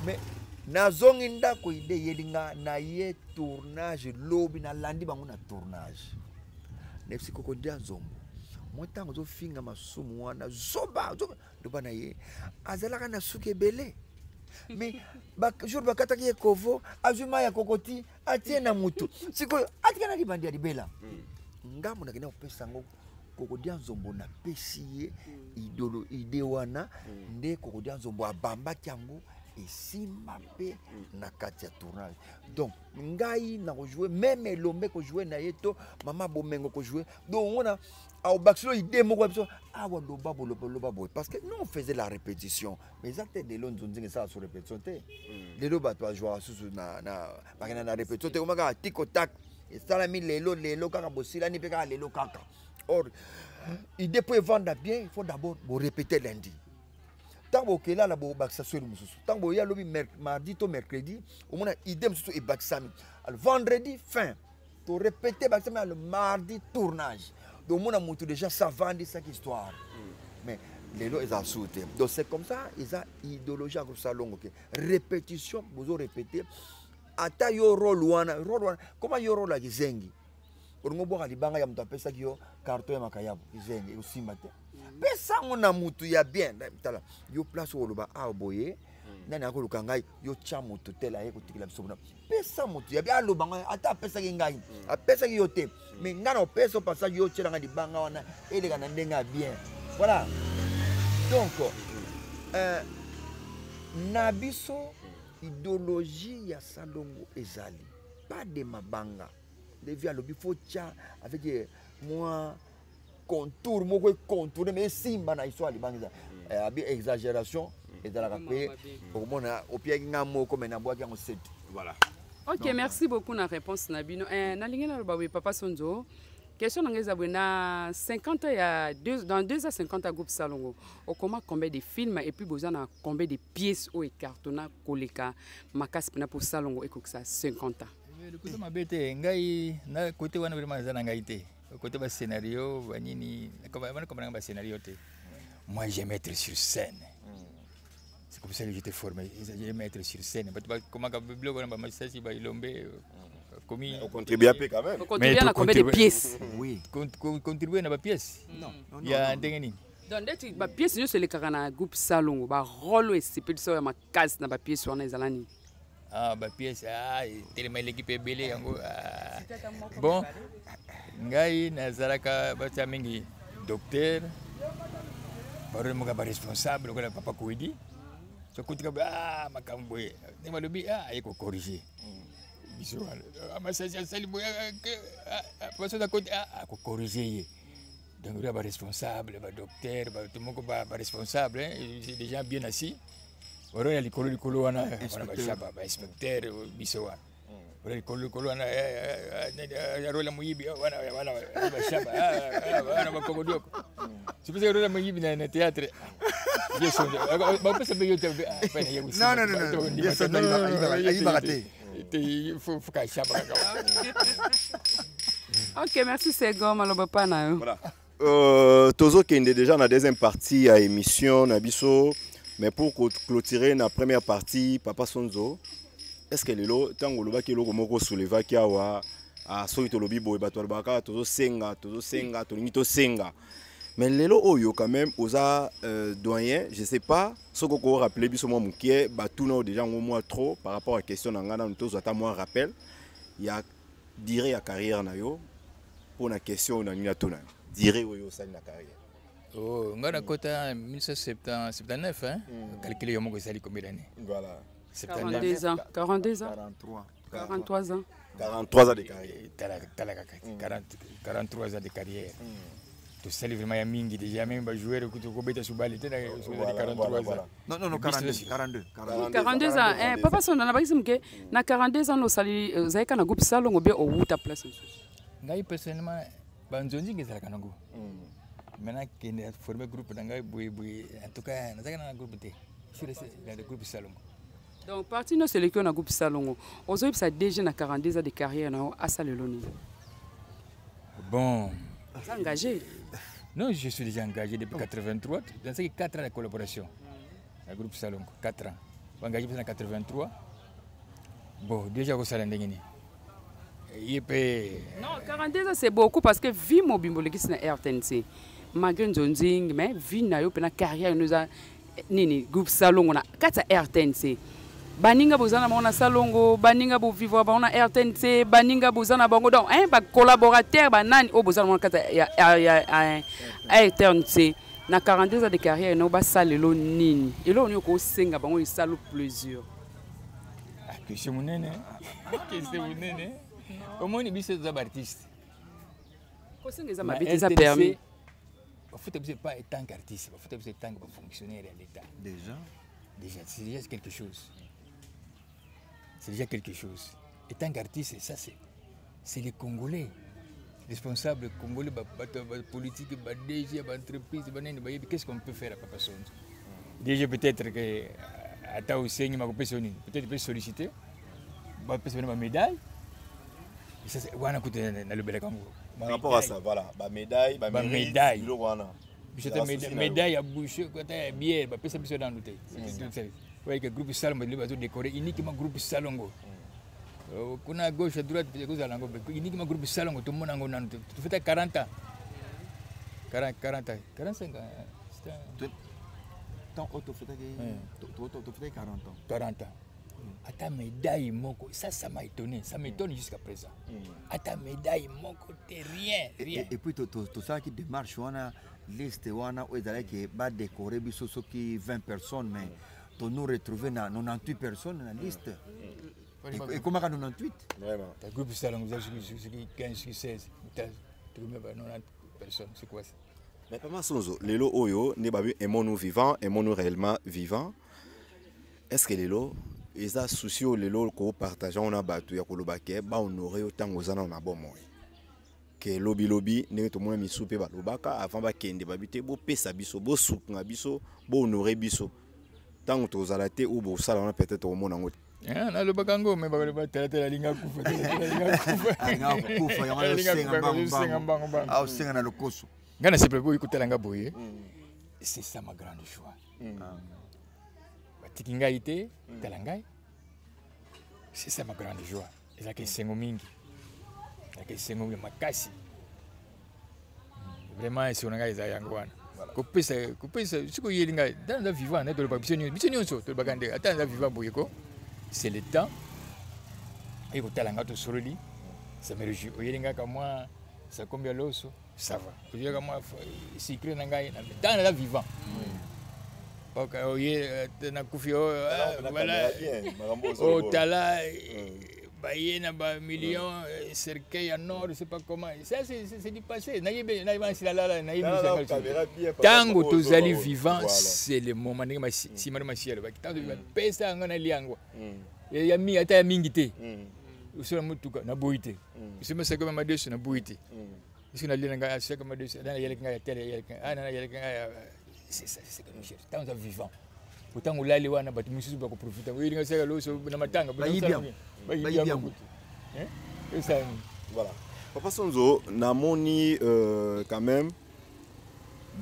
mais nazongi ndako ide yelinga na ye tournage lobi na landi bango na tournage nefsi Kokodia Nzombo motango zo finga masumu wana zoba loba na ye azalaka na suki ebele mais jour bakataki ye kovo azuma ya kokoti atie na mutu sikoyo atikana libandi ya libela ngambo nakenda kopesa ngo Kokodia Nzombo na pesi ye ide wana nde Kokodia Nzombo abambaki yango esimba pe na kati ya tournage donc ngai na jouer même elombe ko jouer na yeto mama bomengo ko jouer donc on a au baxlo idée moko biso awa loba boy parce que nous on faisait la répétition mais exactement de l'on nzinga ça sur répétition té lelo ba toi jouer sous na bakena na répétition té komaka tiko tak et ça la mi lelo kaka bosila ni pe kaka lelo kaka or idée pour vendre bien il faut d'abord répéter lundi. Tant que là, la boxe sur le mususu. Tant que ya lobi mardi to mercredi, au moins idée mususu et baxami. Le vendredi fin, to répéter baxami le mardi tournage. Donc mon amour déjà ça vend cette histoire. Mais les lots ils ont sauté. Donc c'est comme ça, ils ont idéologie à groupe salon OK. Répétition, vous répétez. Ata yo rôle wana, comment yo rôle la gizengi. Oringo boka libanga ya mtu apesa kiyo carton ya makayabu gizengi usimba te. Pesa ngona mutu ya bien tala yo place oloba aboye nani akoluka ngai yo cha mutu tela ye kotikila biso bona pesa mutu ya bien aloba ngai ata pesa ki ngai apesa ki yo te mais ngana pesa pasa yo chela ngadi banga wana elega na ndenga bien voilà donc na biso idéologie ya salongo ezali pas de mabanga de via lobi faut cha avec moi contour moko contour mais simba na histoire libanga abi exagération et dans la rapé pour mona au pied nga moko mais na boaki ngo 7 voilà Ok, merci beaucoup na réponse Nabino. Nalingi na loba Papa Sonzo. Question na 50 ans dans 2 à 50 groupe Salongo. On comment combien de films et puis besoin combien de pièces au cartona koleka makas pour Salongo et que ça 50 ans. Le côté mabete ngai na côté wana vraiment za ngai te. Côté ba scénario vanini comme ba scénario te. Moi j'aime être sur scène. C'est comme ça que j'étais formé. J'aime être sur scène. Comment ka blog na ba masasi ba ilombe commis. On contribue à peu quand même. On contribue à combien de pièces? Oui. Contribuer à ba pièces. Non. Il y a ndengeni. Donc d'être ba pièces nous c'est le carana groupe Salongo ba rôle c'est peut ça ma case na ba pièces on ezalani. Ah ba pièces tellement l'équipe est belé yango. Bon. Ngai nazaraka bacha mingi docteur. Baro mo ka responsable ko la papa Kouidi. So kutika makambo ye. Ni malobi eko corriger. Biso amasasi sali boya paso da côté ko corriger. Donc il y a des responsables, des docteurs, tout le monde est responsable, c'est des gens bien assis. Il y a les colo, on a inspecteur, bisoa. Il y a les colo, on a la mouyibi, on a chaba, c'est parce que la mouyibi dans le théâtre. Il faut qu'à chaba. Ok, merci Sego, Malobapana. Voilà. Tozo qui est déjà dans la deuxième partie à l'émission Nabiso, mais pour clôturer la première partie, Papa Sonzo, est-ce que le temps où le bac est le mot souleva qui a à Soito Lobi Boy Batoualbaka, Tozo Senga, Tonito Senga. Mais les lots quand même aux doyens, je ne sais pas, ce qu'on peut rappeler, bisous Moukier, Batouno déjà au moins trop par rapport à la question d'Angana, nous tous à moi rappel, il y a dirait à carrière nayo pour la question d'Angana Tona. Dirait où ça na carrière. Oh, ngana kota 1979 hein. Calculer yomo ko sali combien d'années? Voilà. 42 ans, 42 ans. 43 ans. 43 ans de carrière. 43 ans de carrière. Tu sais vraiment ya mingi déjà même ba jouer ko beta subali tena 43 ans. Non 42. 42 ans. Papa son na bakisi mke na 42 ans no sali zaika na groupe Salongo be o wuta place. Ngai personnellement banzonzi ngezala kanango. Maintenant qu'il a formé groupe d'angai boui en tout cas na zaka na groupe te. Sur le groupe Salongo. Donc parti no sélection na groupe Salongo. Ozoyi ça déjà na 42 ans de carrière na asaleloni. Bon, engagé. Non, je suis déjà engagé depuis 83. Dans ces 4 ans de collaboration. Le groupe Salongo, 4 ans. Engagé en 83. Bon, déjà au salaire ndengini. Non, 42 ans c'est beaucoup parce que vie mobile qui est na RTNC. Malgré Nzonzing, mais vie na yo pena carrière nous a nini groupe Salongo na 4 RTNC. Baninga bozana na Salongo, baninga bo vivre ba na RTNC, baninga bozana bango donc ba collaborateur ba nani o bozana na 4 RTNC. Na 42 ans de carrière no ba salelo nini. Et là on ko senga bango il salo plaisir. Que c'est mon nene. Que c'est mon nene. Comment on est bis des artistes? Qu'est-ce que ça m'a permis? Il faut pas être tant qu'artiste, il faut être tant que fonctionnaire de l'État. Déjà, c'est déjà quelque chose. C'est déjà quelque chose. Et tant qu'artiste, ça c'est les Congolais. Responsables congolais, politique, DG, entreprise, qu'est-ce qu'on peut faire à Papa Sonzo? Déjà peut-être que à Taousseng, peut-être peut solliciter, peut-être une médaille. Ça c'est on a coûté dans le Bélakango. Par rapport à ça, voilà, médaille, médaille. Médaille à boucher, côté bière, ça peut dans l'hôtel. Ouais, que groupe Salongo, le bateau décoré uniquement groupe Salongo. Qu'on a à gauche à droite, uniquement groupe Salongo, tout le monde en a. Tu fais 40 ans. 45 ans. Tant auto fait 40 ans. 40 ans. À ta médaille, moko, ça m'a étonné, ça m'étonne jusqu'à présent. À ta médaille, moko, t'es rien. Et puis, tout ça qui démarche, on a liste, on a qui va décorer, qui 20 personnes, mais nous retrouver 98 personnes dans la liste. Et comment 98? Vraiment. Le groupe Salongo, vous avez 15, 16, tu as 90 personnes, c'est quoi ça? Mais Papa Sonzo, les lots, aimons-nous vivants, aimons-nous réellement vivants? Est-ce que les lots eza souci au lelo ko partager on a batu ya koloba ke ba honorer autant ozana na bon moy ke lobi ne to mona misupe ba lobaka avant ba kende ba bité bo pesa biso bo soutenir biso bo honorer biso tant to zala te ou bo sala on peut-être au mona ngot na lobaka ngo me ba lobaka tela linga kufa senga mbanga au senga na lokoso ngana se plebo ikutela nga boye c'est ça ma grande joie batiki ngai te tela ngai c'est ça ma grande joie ezaka esengo mingi ezaka esengo makasi vraiment esengo ngai eza yango wana kopesa siko yeli ngai dans vivant na toloba biso nyonso tolobaka nde ata na vivant boye ko c'est le temps et kotala nga to sololi ça me réjouit oyeli nga ka moi ça combien loso ça va oyeli nga moi secret na ngai dans la vivant ok oye na kufio voilà au tala baye na ba millions cercueil en or je sais pas comment ça c'est du passé naïbe tango tozali vivant c'est le moment ndenge simano masielo bakitango pesa ngana liango ya mi ata ya mingi te usura mutuka na boite usema saka ma deso na boite usina linga saka ma deso na yeleka ya tele yeleka na yeleka c'est comme monsieur tant vivant autant ulali wana batu mususu ba ko profiter oui nga saka loso na matanga ba yibiango ça voilà Papa Sonzo namoni quand même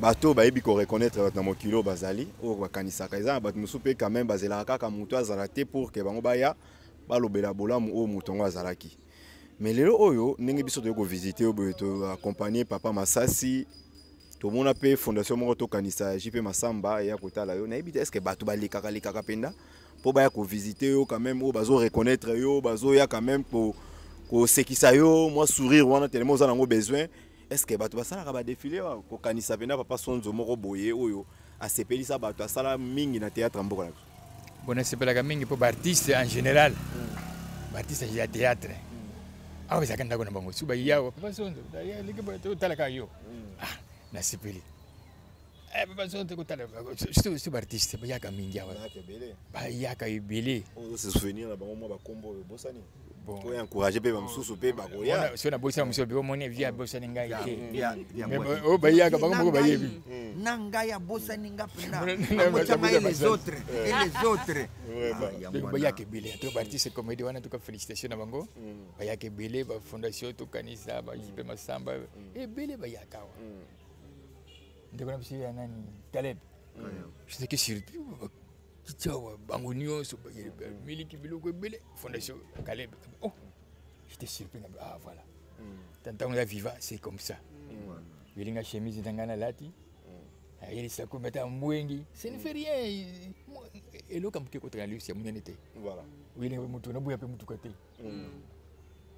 bateau bayebi ko reconnaître na mokilo bazali o bakanisaka eza bato musupe quand même bazela kaka mutu azalate pour que bango baya balobela bolamu o mutongo azalaki mais lelo oyo ndenge biso to ko visiter o to accompagner papa Masasi to mona pe fondation moko to kanisa JP Masamba ya kotala yo nayebi est-ce que bato balekaka penda po baya ko visiter yo quand même o bazo reconnaître yo bazo ya quand même pour ko sekisa yo moi sourire wana tellement za nango besoin est-ce que bato basala ka ba défiler ko kanisa penda papa Sonzo moko boye oyo asepelisa bato asala mingi na théâtre mboko na bona sepelaka mingi po artiste en général artiste ya théâtre awa zakanda kona bango suba yawo papa Sonzo ya likibo to talaka yo na sepeli papa Sonzo ko tala surtout artiste ba yaka mingi yawa ba yaka ibele o se souvenir na bango mo ba kombo bosani bon ko encourager pe ba msusu pe ba ko ya so na bosa msusu be moni via bosani ngai ke o ba yaka bango mo ba yebi nanga ya bosani ngapna les autres et les autres ba yaka ibele to artiste comédie wana to ka félicitations na bango ba yaka ibele ba fondation to kanisa ba JP Masamba ibele ba yaka ndeko na bisi ya nani Caleb je que surtout Tchawa bangonio so miliki biloko bele fondation Caleb oh j'étais surpris ah voilà tant la vivant c'est comme ça bilinga chemise ndangana lati il sako meta mwengi ça ne fait rien et lo kam ke ko tra lui c'est munenete voilà oui le mutu na buya pe mutu kate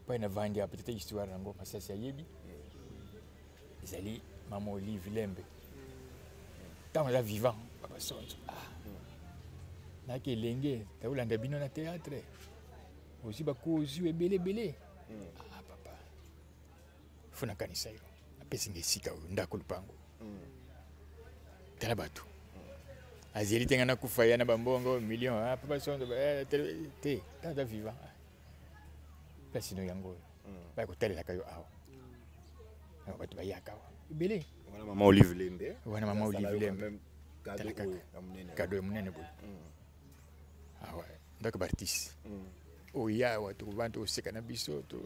pas na vandi a peut-être histoire ngo Masasi yebi izali maman Olive Lembe tant la vivant papa Sonzo na ke lenge ta ulanda bino na théâtre aussi ba kozu ebele papa funa kanisa yo apesi ngesika ndako lupango tala batu azeli tenga na kufa yana bambongo million papa Sonzo te tata vivant place no yango ba ko tele la kayo awa batu ba yaka ebele wana mama Olive Lembe wana mama Olive Lembe cadeau munene boy ah ouais donc artiste oya watu bantu usika na biso to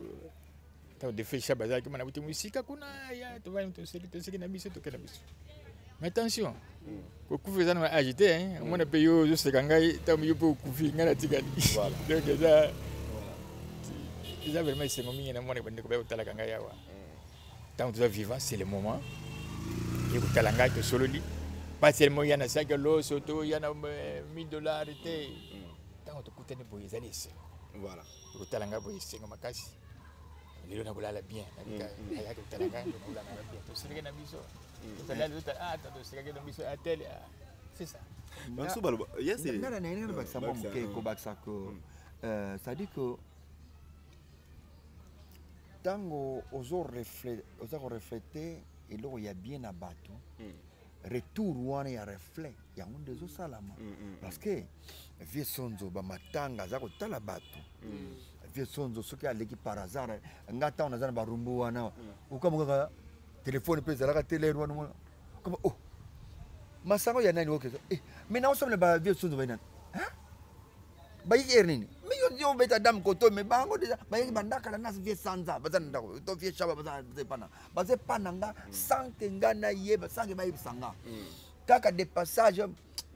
ta defesha bazaki mana buti musika kuna ya to va to seki na biso to kana biso mais attention ko kufi zana agité hein mona pe yo je seka ngai ta mu po kufi ngana tikali voilà donc ça ils avaient vraiment c'est momi na mona bande ko ba utala kanga yawa tant que tu es vivant c'est le moment et ko tala ngai to sololi pas seulement yana saka lo soto yana $1000 te tant to kutene boye zalise voilà ko tala ngai boye senga makasi lelo na kulala bien na ya ko tala ngai ko kulala bien to sirike na biso to tala to to sirike na biso atel c'est ça Manso balo yes c'est na na ba sa mom ke ko baksa ko ça dit que tango ozo refléter et là il y a bien à bateau retour wana ya reflet yango nde ezosalama parce que vie sonzo bamatanga aza kotala bato vie sonzo soki aleki par hasard nga ntango naza na barumbu wana okamokaka telefone mpe ezalaka telere wana kama oh masango ya nani okeza mais naosomela bavie sonzo bainani bayiki ere nini yo beta dame koto me bango deja bayiki bandakala na vie sanza baza na ndako to vie shaba baza pana baze pana nga sanke nga na yeba sanke bayibisa nga kaka de passage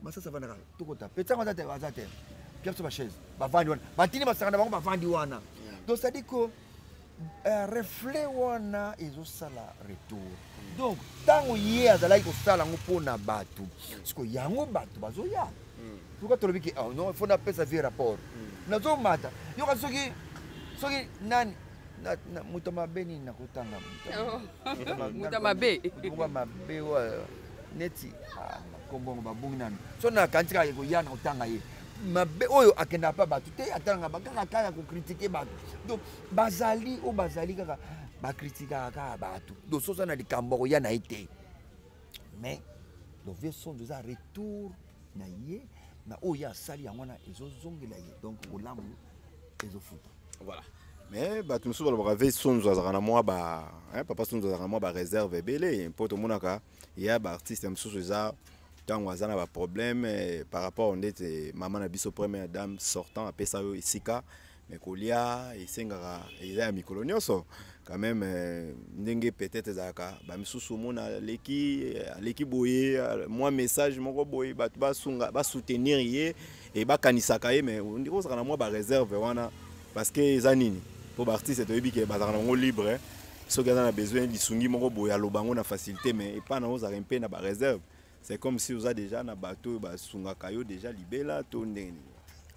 masasa vanaka tukota petsango za te baza te piapso ba chaise bavandi wana batini basanga na bango bavandi wana donc ça dit que reflet wana ezosala retour donc tango ye azalaki kosala ngo mpona bato siko yango bato bazoya pourquoi tolobi ke non il faut napesa vie rapport nazomata yoka soki nani muto mabe nini nakotanga muto mabe neti makombongo babungi nani so nakantika koya na kotanga ye mabe oyo akenda pa bato te atanga bakaka kaka kokritike bato donc bazali kaka bakritikaka kaka bato donc soza na likambo koya na ye te mais le vieux son déjà retour na ye na oyo asali yango wana ezozongela ye donc olamu ezofuta voilà mais bato mosusu balobaka ve sonzo azalaka na mwa papa sonzo azalaka na mwa bareserve ebele mpo tomonaka ya baartiste mosusu eza ntango aza na baproblème par rapport ndete mama na biso première dame sortant apesa yo esika mais kolia esengaka eza ya mikolo nyonso quand même ndenge peut-être ezalaka bamisusu omona aleki boye mwa message moko boye bato basoutenir ye e bakanisaka ye mais ndiko ozalaka na mwa bareserve wana parce que eza nini mpo baartiste toyebi ke bazalaka nango libre soki aza na besoin lisungi moko boye aloba ngo na facilité mais epa nango ozalaka mpe na bareserve c'est comme si oza déjà na bato basungaka yo déjà libela to ndenge nini.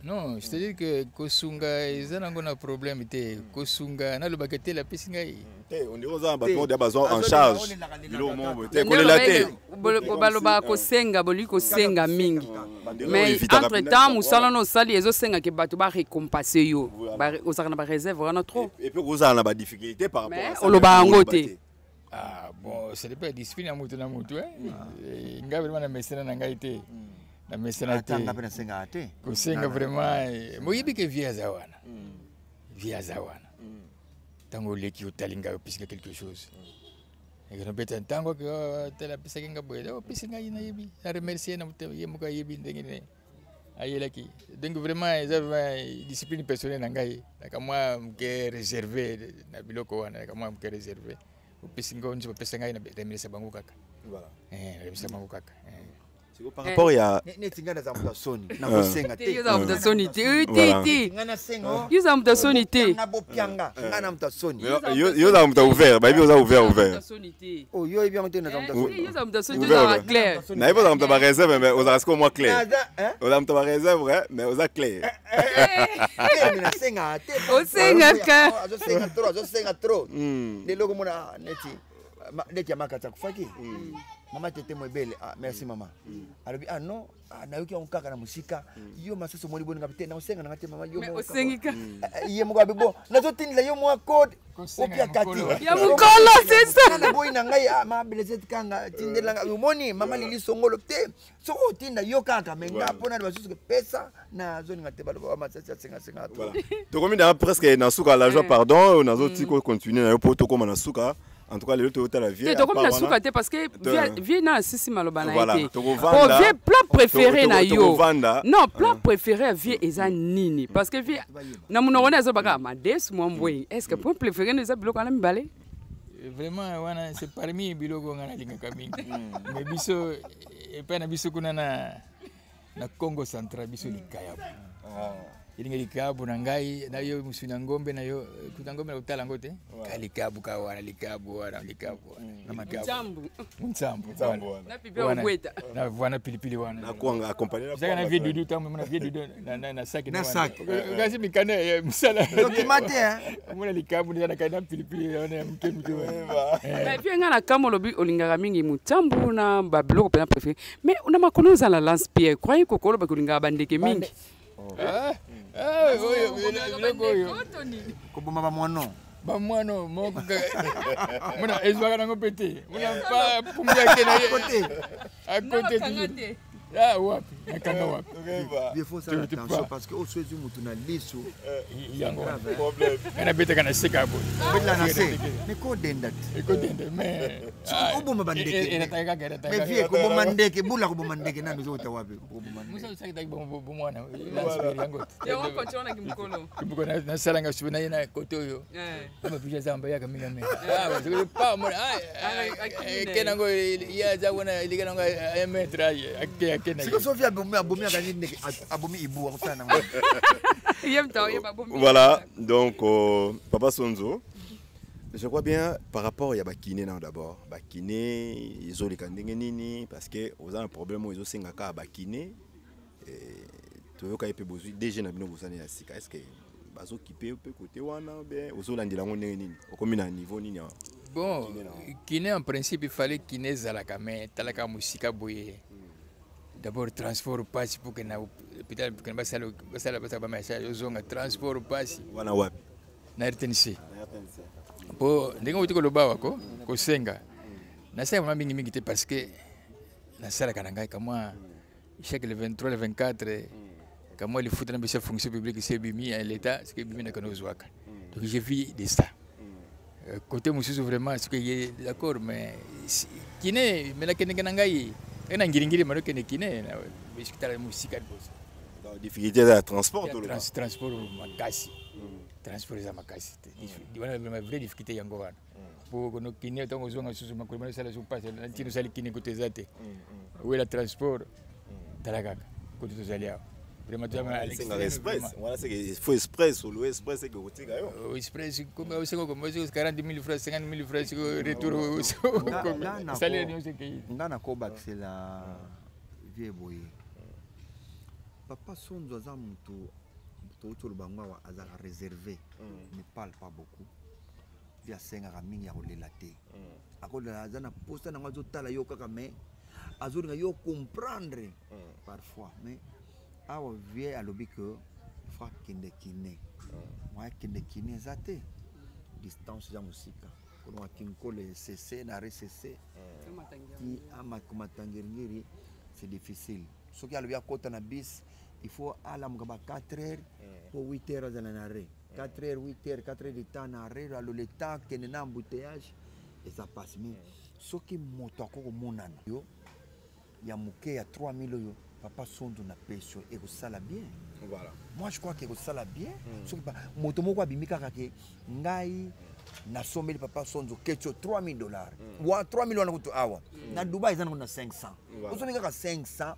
Non, c'est-à-dire que kosunga eza nango na problème te kosunga nalobaka te la pesi ngai te on dirait oza bato de besoin en charge bilo mo te kolela te baloba kosenga boli kosenga mingi mais entre temps musala no sali ezosenga ke bato ba récompenser yo ozaka na ba réserve wana trop et puis oza na ba difficulté par rapport à ça oloba ngo te. Ah bon, c'est pas discipline à mutu na mutu nga vraiment na mesena na ngai te na mesena te kosenga vraiment moyibi ke via zawana tango leki utalinga pisika quelque chose et que peut être tango que tela pisika nga boye pisika ina yebi a remercier na mutu yemuka yebi ndengene ayelaki donc vraiment ils discipline personnelle na ngai kama mke réservé na biloko wana kama mke réservé pisingo nje pesa ngai na remercier bango kaka voilà remercier bango kaka par rapport ya netinga za mutasoni na kosenga te yo za mutasoni te ngana sengo yo za mutasoni te na bopianga ngana mutasoni yo za muta ouvert ba yo za ouvert oh yo bien te na za mutasoni yo za mutasoni za clair na yo za muta ba réserve mais oza ko moi clair oza muta ba réserve mais oza clair na senga te osenga ka azo senga trop de logo mona neti ya makata kufaki mama tete mwebele merci mama alobi non nayoki yango kaka na musika yo masusu moni boninga te na osenga na te mama yo osengika ye moko abibo nazotindela yo mwa code opia kati ya mukolo c'est ça na boyi na ngai ma belezeti kanga tindelanga umoni mama lili songolo te so otinda yo kaka menga pona basusu ke pesa na zoninga te baloba masasi ya senga to to komi na presque na suka la joie pardon nazoti ko continuer na yo poto koma na suka. En tout cas, les autres la vie. Tu comme la souka parce que vie na sisi maloba na été. Pour vie plat préféré na yo. Non, plat préféré vie eza nini parce que vie na munona zo baka mades mo mboyi. Est-ce que point préféré na biloko na mibale? Vraiment wana c'est parmi biloko ngana linga kamingi. Mais biso et pas na biso kuna na Congo central biso likayabu. Ilinga likabu na ngai na yo musuna ngombe na yo kutangombe na utala ngote kalikabu ka wana likabu na makabu mtsambu na pipi ngweta na wana pilipili wana na kuanga accompagner saka na vie dudu tamu na vie dudu na saki na saki ngazi mikane msala documentaire mwana likabu na kana pilipili wana ya mkemtu na vie ngana kama lobi olingaka mingi mtsambu na babiloko pena préféré mais una makono za la lance pierre croyez ko koloba kolingaka bandeke mingi koboma ba mwono Ba mwana moko mwana ezwaka nango pete. Mwana pa pumba kena à côté toujours. Ah wapi nakanga wapi. Il faut ça attention parce que au soit du mutu na liso yango problème. Kana beta kana seka bo. Bela na se. Mais ko denda. Ko denda mais ko bo mandeke. Mais vie ko bo mandeke bula ko bo mandeke na nzo wapi ko bo mandeke. Musa usaki tak bo mwana. Yango. Yo continue na kimkolo. Kimkolo na salanga subina ina koto yo. Kama pisha zamba yaka minga minga. Ah je pas moi kenango ya za wana ilikana ngo 1 metre akia. C'est que Sophie voilà, donc Papa Sonzo, je crois bien par rapport à Bakine d'abord. Bakine, ils ont les candidats parce que vous avez un problème, ils ont 5 cas à Bakine. Tu veux qu'il y ait des jeunes qui ont besoin de ça. Est-ce que bazo kipe peut côté wana bien aux Hollandais là on est nini au combien à niveau nini. Bon, Kiné en principe il fallait Kiné zalaka mais talaka musika boye. D'abord transport passe pour que na hôpital pour que basala ba message ozonga transport passe wana wapi na RTNC po ndenge uti ko lobawa ko senga na sema mama mingi te parce que na sala kana ngai kama chaque le 23 le 24 kama il faut dans fonction publique c'est bimi à l'état c'est que bimi na kana zwaka donc j'ai vu de ça côté monsieur vraiment ce que est d'accord mais Kiné mais la kene kana ngai ena ngiringiri maro kene Kiné na bisikitala musika boss donc difficulté de transport transport makasi transport za makasi di wana ma vraie difficulté yango wana po kono Kiné tango zonga susu makolo sala su passe na tino sali Kiné côté zate ou la transport talaka côté to zalia vraiment tu as express voilà c'est que faut express ou l'express c'est que côté gayo express comme c'est comme 40 000 francs 50 000 francs retour salaire ni c'est que ngana ko baxela vie boye Papa Sonzo za mutu to lubangwa wa azala réservé ne parle pas beaucoup via senga mingi ya relate akola azana posta na ngazo tala yo kaka mais azuri yo comprendre parfois mais awa vie alobi que fa kende Kiné moi kende Kiné zate distance ya musika kono akinkole cc na recc ti ama kumatangiri c'est difficile ce qui alobi akota na bis il faut ala mugaba 4h pour 8h dans l'arrêt 4h 8h 4h de temps na arrêt le temps que na embouteillage et ça passe mais ce qui moto ko monana yo ya muke ya 3000 yo Papa Sonzo na pesio et ça la bien. Voilà. Moi je crois que ça la bien. Ce qui pas moto moko abimika kake ngai na someli Papa Sonzo kecho $3000. Wa 3000 wana kutu awa. Na Dubai zana na 500. Usomika ka 500.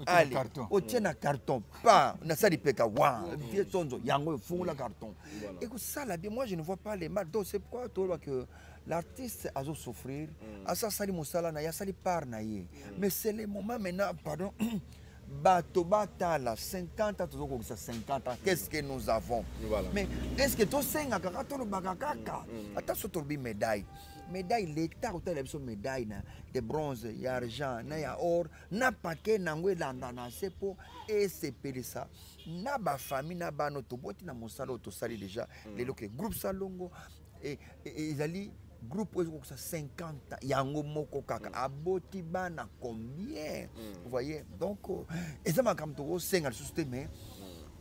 Ali. O tient carton pas na sali peka wa. Vie Sonzo yango fungula carton. Et ça la bien. Moi je ne vois pas les mal. Donc c'est pourquoi tu vois que l'artiste a souffrir. À ça sali mosala na ya sali par na ye. Mais c'est le moment maintenant pardon. Bato batala 50 ans, 50 ans, qu'est-ce que nous avons? Voilà. Mais est-ce que tu sais que tu as attention médaille? Médaille, l'État a une médaille de bronze, il y a argent, il y a or, n'a pas que n'angwe landana, c'est pour et c'est pour ça. N'a pas famille, n'a pas notre boîte, n'a mon salon, tout ça déjà, les locaux, groupe Salongo, et ils allaient. Groupe 50 yango moko kaka aboti bana combien vous voyez donc et ça m'a comme to senga société mais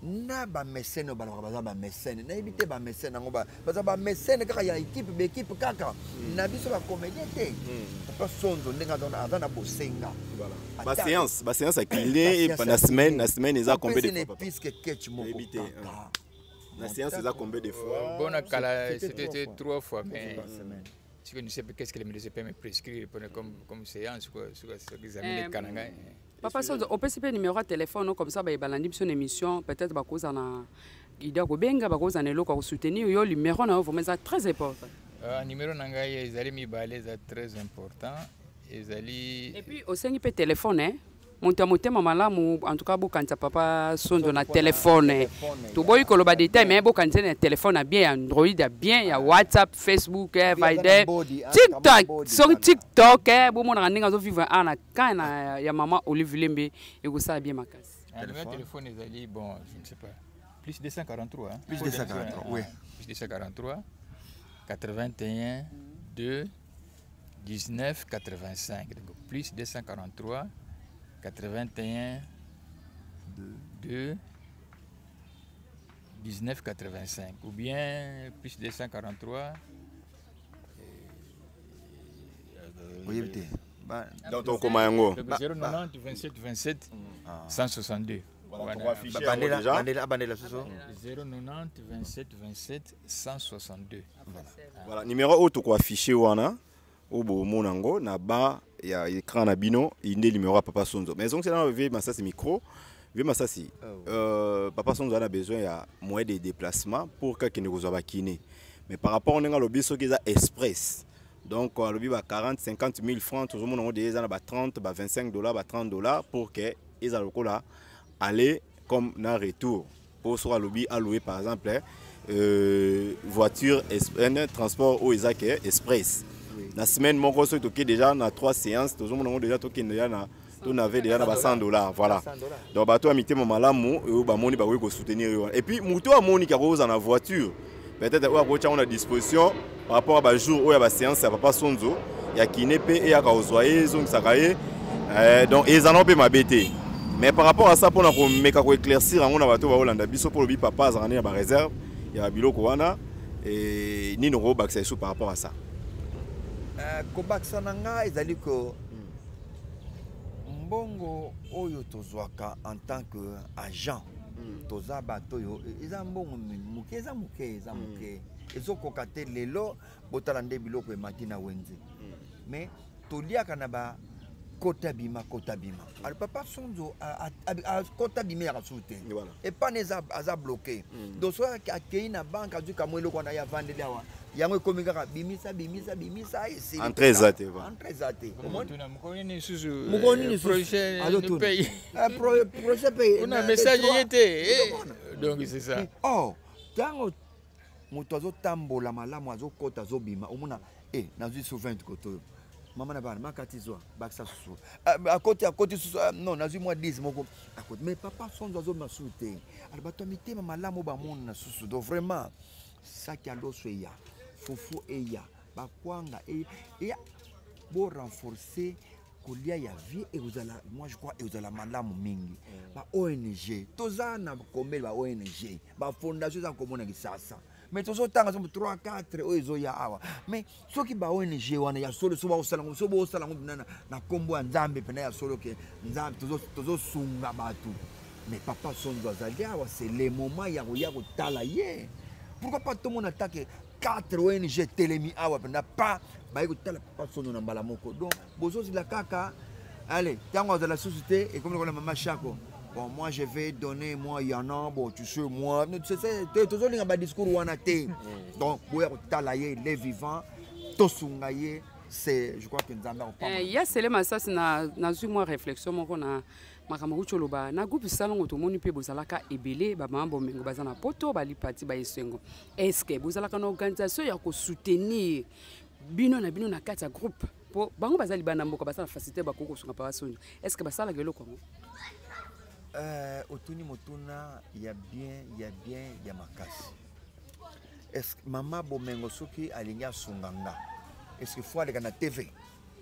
na ba mécène ba mécène na éviter ba mécène ngo ba mécène kaka ya équipe kaka na biso ba comédien té Papa Sonzo ndenga dona azana bosenga voilà ba séance à Kiné et pendant la semaine ils a combien de fois puisque ketch moko la séance c'est combien de fois? Bon, c'était 3 fois, mais je ne sais pas qu'est-ce que les médecins peuvent me prescrire comme séance, quoi, sur l'examen de Kananga. Papa Sonzo, on peut se numéro de téléphone, comme ça, il y a une émission, peut-être parce qu'on a idée de benga, parce qu'on a le soutenir, le numéro, c'est très important. Le numéro Nangaï, c'est très important. Et puis, aussi, il peut téléphoner. Motema malamu en tout cas bokanta Papa Sonzo na téléphone to boy ko loba détail mais bokanta na téléphone bien Android bien ya WhatsApp Facebook Viber TikTok sur TikTok bo mona ndinga zo vivre ana kana ya mama Olive Lembe et ko ça bien makasi le téléphone est bon je ne sais pas plus 243 hein plus 243 oui plus 243 81 2 19 85. Donc plus 243 81 2 19 85. Ou bien plus 243. Dans ton commun. 090 27 27 162. Voilà, 090 27 27 162. Voilà, numéro auto quoi affiché wana obo monango na ba ya écran na bino inde numéro à Papa Sonzo. Mais donc c'est là vieux Massassi micro. Vieux Massassi. Papa Sonzo a besoin ya moyen de déplacement pour que ne vous kiné. Mais par rapport on a le biso qui est express. Donc le bi ba 40 50 000 francs tout le monde on déjà na ba 30 ba 25 $, ba 30 $ pour que ils a le là aller comme un retour pour soit lobby à louer par exemple voiture un transport au Isaac express la semaine mon gros toqué déjà na 3 séances tout le monde déjà toqué déjà na on avait déjà na $100 voilà donc bateau amité mamalamu et ba moni ba ko soutenir et puis muto a moni ka rose en voiture peut-être on a disposition par rapport à ba jour où il y a ba séance ça Papa Sonzo ya kinepe et ya ka ozoyer donc ça donc ils en ont pas m'abêter. Mais par rapport à ça, pour nous éclaircir, on a bateau Hollande biso pour le papa ça a ba réserve, il y a biloko wana et ni no baxa sous par rapport à ça. Ko baxa nanga ezali ko mbongo oyo tozwaka en tant que agent toza bato yo eza mbongo muke eza muke ezokoka te lelo botala nde biloko ematina wenze mais toliaka na ba Kota bima. Alors Papa Sonzo a Kota bima ya soute. Et pas neza aza bloqué. Donc soit akei na banque azu kamwelo kwa na ya vandeli awa. Yango komika bimisa esi. Entrée zate. Mukoni projet de pays. Projet pays. On a message yete. Donc c'est ça. Oh, tango moto azo tambola malamu azo kota zo bima. Omona nazu souvent koto. Maman n'a pas makatizwa baksa susu à côté susu non nazu moi 10 moko à côté mais Papa Sonzo zo masute albato mité mama lamo ba mon na susu donc vraiment ça qui a l'osso ya fofu eya bakwanga et pour renforcer kolia ya vie et vous allez moi je crois et vous allez malamu mingi ba ONG toza na komel ba ONG ba fondation za komona kisasa. Mais tous autant 3 4 oyo ya awa mais soki ba ONG wana ya solo so ba osalango so bo osalango na kombo ya Nzambe pena ya solo ke Nzambe tozo sunga batu mais Papa Sonzo azali awa c'est le moment ya ko tala ye pourquoi pas tout le monde attaque 4 ONG telemi awa pena pas ba ko tala Papa Sonzo na mbala moko donc bozo la kaka allez tango za la société et comme la maman Chako. Bon, moi je vais donner, moi il y en a, bon tu sais, moi, c'est toujours un discours ou un athée. Donc, les vivants, Tosungaye, c'est, je crois que nous en avons pas. Il y a celle ça c'est na moi réflexion mon na makambo choloba na groupe salon to moni pe bozalaka ebele ba mambo mengo bazana poto bali parti ba esengo. Est-ce que bozalaka na organisation ya ko soutenir bino na kati ya groupe po bango bazali bana mboka basala facilité ba koko sunga pa sonyo. Est-ce que basala gelo ko Otuni motuna ya bien ya makasi. Est-ce que maman bomengo soki alinya sunganga? Est-ce qu'il faut aller na TV?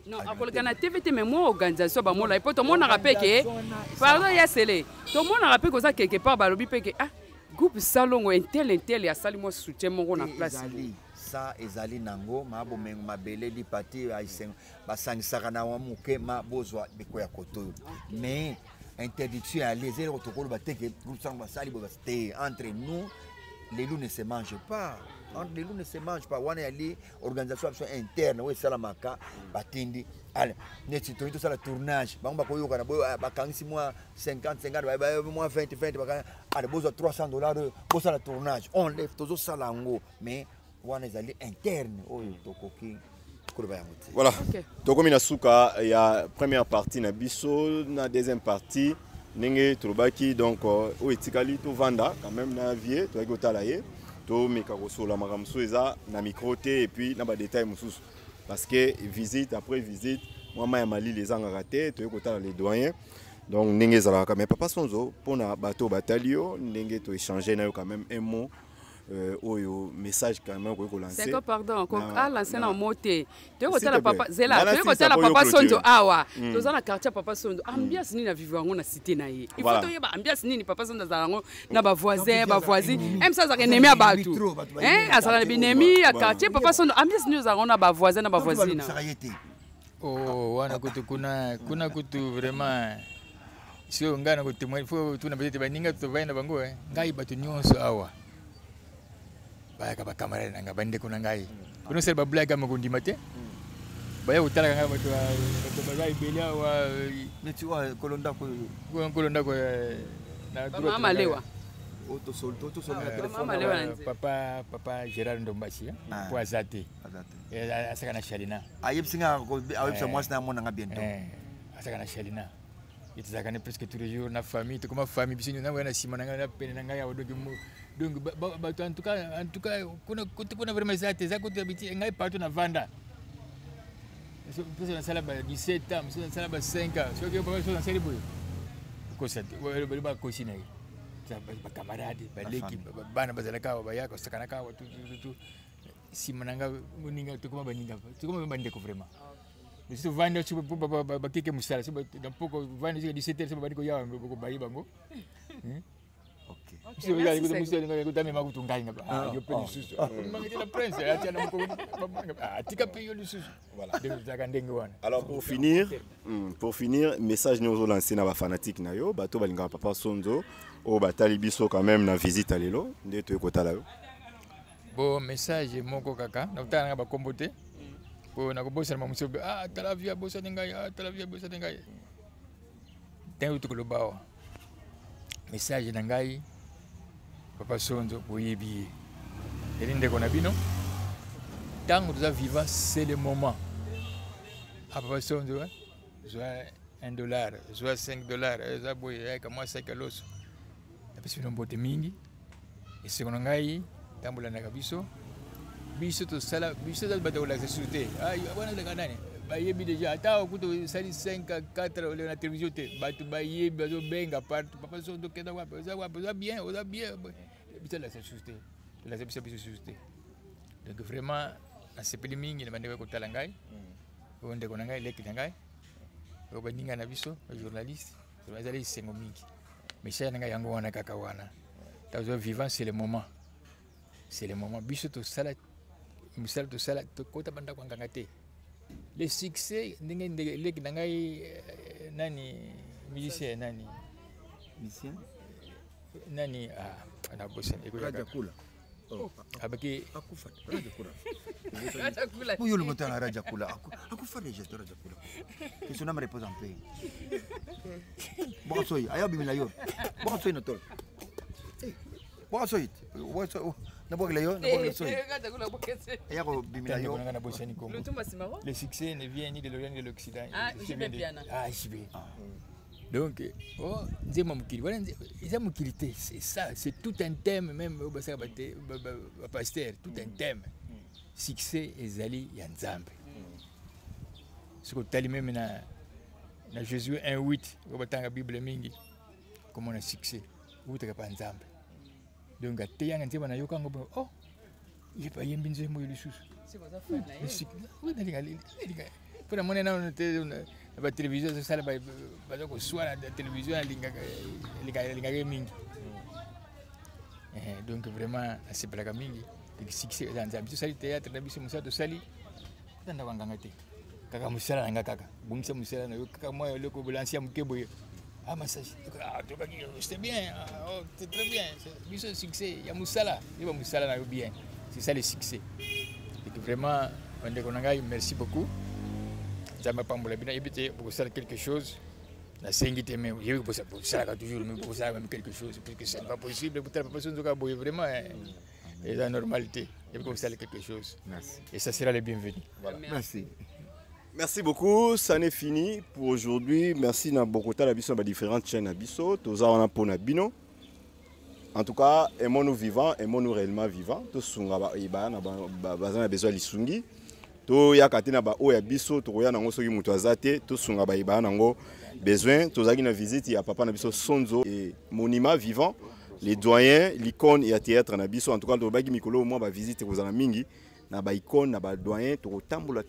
Non, à la TV, mais moi, organisation, bah moi là, tout le monde a rappelé que, pardon, il y a celle, tout le monde a rappelé que ça quelque part, bah l'obi que ah, groupe salon un tel et à salut moi soutien mon en place. Ça ezali nango ma bomengo mabele li parti a isengo basangisaka na wa muke ma bozwa biko ya koto mais interdiction à les zéro protocole bateke groupe sang basali bosté entre nous les loups ne se mangent pas. Entre les loups ne se mangent pas. On a les organisations internes, oui, c'est la maca, batindi. Allez, nous avons tout ça le tournage. On va koyo kana ba kangisi moi 50 moi 20 allez besoin $300 pour ça le tournage. On lève tout ça lango mais on est allé interne oyo tokoki. Voilà. Donc comme inasuka il y a première partie na biso na deuxième partie nenge trobaki donc o etikali to vanda quand même na vie to ekotalaye to meka kosola makamso eza na microté et puis na ba détails mususu parce que visite après visite moi ma mali les angaraté to ekotala les doyens donc nenge zala quand même Papa Sonzo pona bato batalio nenge to échanger na yo quand même un mot oyo message quand même ko lancer. C'est que pardon, ko lancer na moté. Tu ko tala papa zela, tu ko tala papa Sonzo awa. Tu za na quartier papa Sonzo. Ambiance ni na vivre ngo na cité na ye. Il faut to yeba ambiance ni papa Sonzo za ngo na ba voisin, ba voisine. Même ça za ennemi a batu. Hein, azala na binemi a quartier papa Sonzo. Ambiance ni za ngo na ba voisin na ba voisine. Oh, wana kutu kuna kutu vraiment sio ngana kutu mwe fo tuna betete baninga tuvaina bango ngai batu nyonso awa. Baya kaba kamera nanga bande kuna ngai. Kuno sel ba blague makundi mate. Baya utala kanga batu ba belia wa metu wa kolonda ko na mama lewa. Auto sol na telefone. Papa Gérard Ndombashi po azate. Asaka na Shalina. Ayeb singa ko ayeb moi na mona bientôt. Asaka na Shalina. Itazakane presque tous les jours na famille, to comme famille bisinyo na wana simana na pene na ya odogi mu. Donc en tout cas kuna vraiment ça tes côté habiti ngai partout na vanda. Parce que sala ba 17 ans, sala ba 5 ans. So que pas so na série boy. Ko ça ba ko sinai. Ba camarade, ba l'équipe, bana bazalaka ba yako sakana ka tout simananga muninga to comme baninga. To comme bandeko vraiment. Mais si vendre tu peux pas quelques musala, c'est dans poko vendre jusqu'à 17h c'est pas bandeko ya ko bayi bango. OK. Si vous allez écouter musala nga écouter même akutu ngai ngaba. Ah, yo pe lususu. Mangete la prince, atia na mko ah tika pe yo lususu. Voilà. Alors pour finir, message nous lancer na ba fanatique na yo, bato balinga papa Sonzo o batali biso quand même na visite à lelo, nde to ekotala yo. Bon message moko kaka, na utana ba kombote. Po na ko bosa na muso tala via bosa ngai, tala via bosa ngai. Tengo to ko bawo. Message na ngai papa Sonzo po yebi. Elinde ko na bino. Tant que nous vivons, c'est le moment. À papa Sonzo, soit $1, soit $5, ça boy, comme moi 5 kilos. Parce que nous avons mingi. Et ce qu'on a eu, tambula na kabiso. Biso to sala, biso dal bata la société. Ah, wana le kanane. Ba yebi déjà ata okuto sali 5 4 na télévision te. Ba tu ba yebi bazo benga partout. Papa Sonzo kenda wapi? Ça bien, on a bien. Biso la société. La société. Donc vraiment asepeli mingi na bandeko kotala ngai. Onde kona ngai leki ngai. Ko baninga na biso, journaliste. Bazali sengo mingi. Mais ça ngai yango wana kaka wana. Tazo vivant c'est le moment. C'est le moment biso to sala musala to sala to kota banda kwa ngangate. Le succès ndenge leki ngai nani musicien nani? Musicien? Nani ana bossa Raja Kula. Abaki akufa Raja Kula. Vous le motana Raja Kula. Akufa les gestes Raja Kula. Que son âme repose en paix. Bon soy, ayo bimila yo. Bon soy no tol. Bon soy. Na bokle yo, na bokle soy. Ayo bimila yo. Le succès ne vient ni de l'Orient ni de l'Occident. Ah, je vais bien. Ah, je vais. Donc, c'est ça, c'est tout un thème, même au pasteur, tout un thème. Succès et Zali Yanzambe. Ce que tu as même dans Jésus 1:8, au bâtiment de la Bible, comment on a succès, où tu n'as pas Nzambe. Donc, tu as un thème, oh, il pas bien binzé, moi, il est sous. C'est quoi ça? Oui, pour la monnaie, la télévision, c'est ça, soit la télévision, donc vraiment, c'est pas la mingi. Succès dans le théâtre, dans le sali, dans le wangangate. Kaka musala nga kaka. Bungisa musala na kaka moi le ko balancer mukebo. Ah massage. Ah c'est bien. Oh, c'est très bien. C'est succès. Il y a musala. Il y a musala na bien. C'est ça le succès. Et vraiment, merci beaucoup. Ça m'a pas embolé bien éviter pour ça quelque chose. La singité même, il y a pour ça toujours mais pour ça même quelque chose parce que c'est pas possible pour la personne qui a vraiment et la normalité. Il y a pour ça quelque chose. Merci. Et ça sera le bienvenu. Voilà. Merci. Merci beaucoup, ça n'est fini pour aujourd'hui. Merci na Bogota la biso ba différentes chaînes abiso, toza on a pour na bino. En tout cas, aimons-nous vivants, aimons-nous réellement vivants. Tous sunga ba iba na bazana besoin lisungi. To ya katina ba o ya biso to ya nango soki mutu azate to sunga ba iba nango besoin to zaki na visite ya papa na biso Sonzo et monument vivant les doyens l'icône et à théâtre na biso en tout cas to bagi mikolo au moins ba visite kozala mingi na ba icône na ba doyen to tambola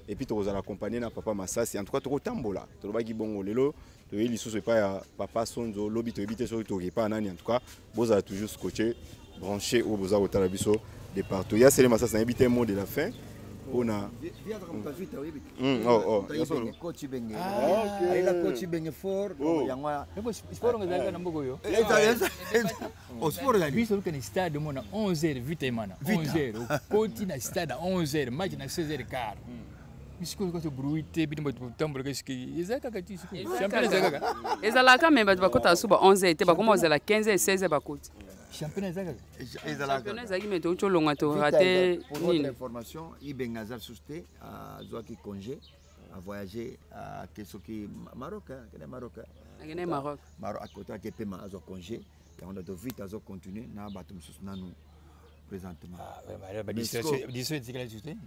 et puis to kozala accompagner na papa Masasi en tout cas to tambola to bagi bongo lelo to yeli lisusu pas ya papa Sonzo lobi to ebite so to pas nani en tout cas bozala toujours scotché branché au boza otala biso de partout ya c'est le Masasi na ebite mot de la fin. On a stade 11h vite mana 11h koti na stade 11h match na 16h15 bisiko ko bruité bino tambola keski ezaka kati championnat ezaka ezalaka mais bato bakota suba 11h te bakoma ozala 15h 16h bakoti championnat ezaka championnat ezaki mais to longa to raté pour l'information Iben Azal Sousté a Zoaki congé a voyagé à Kesoki Maroc Maroc à côté de Pema a congé et on a de vite à continuer na batum susnanu présentement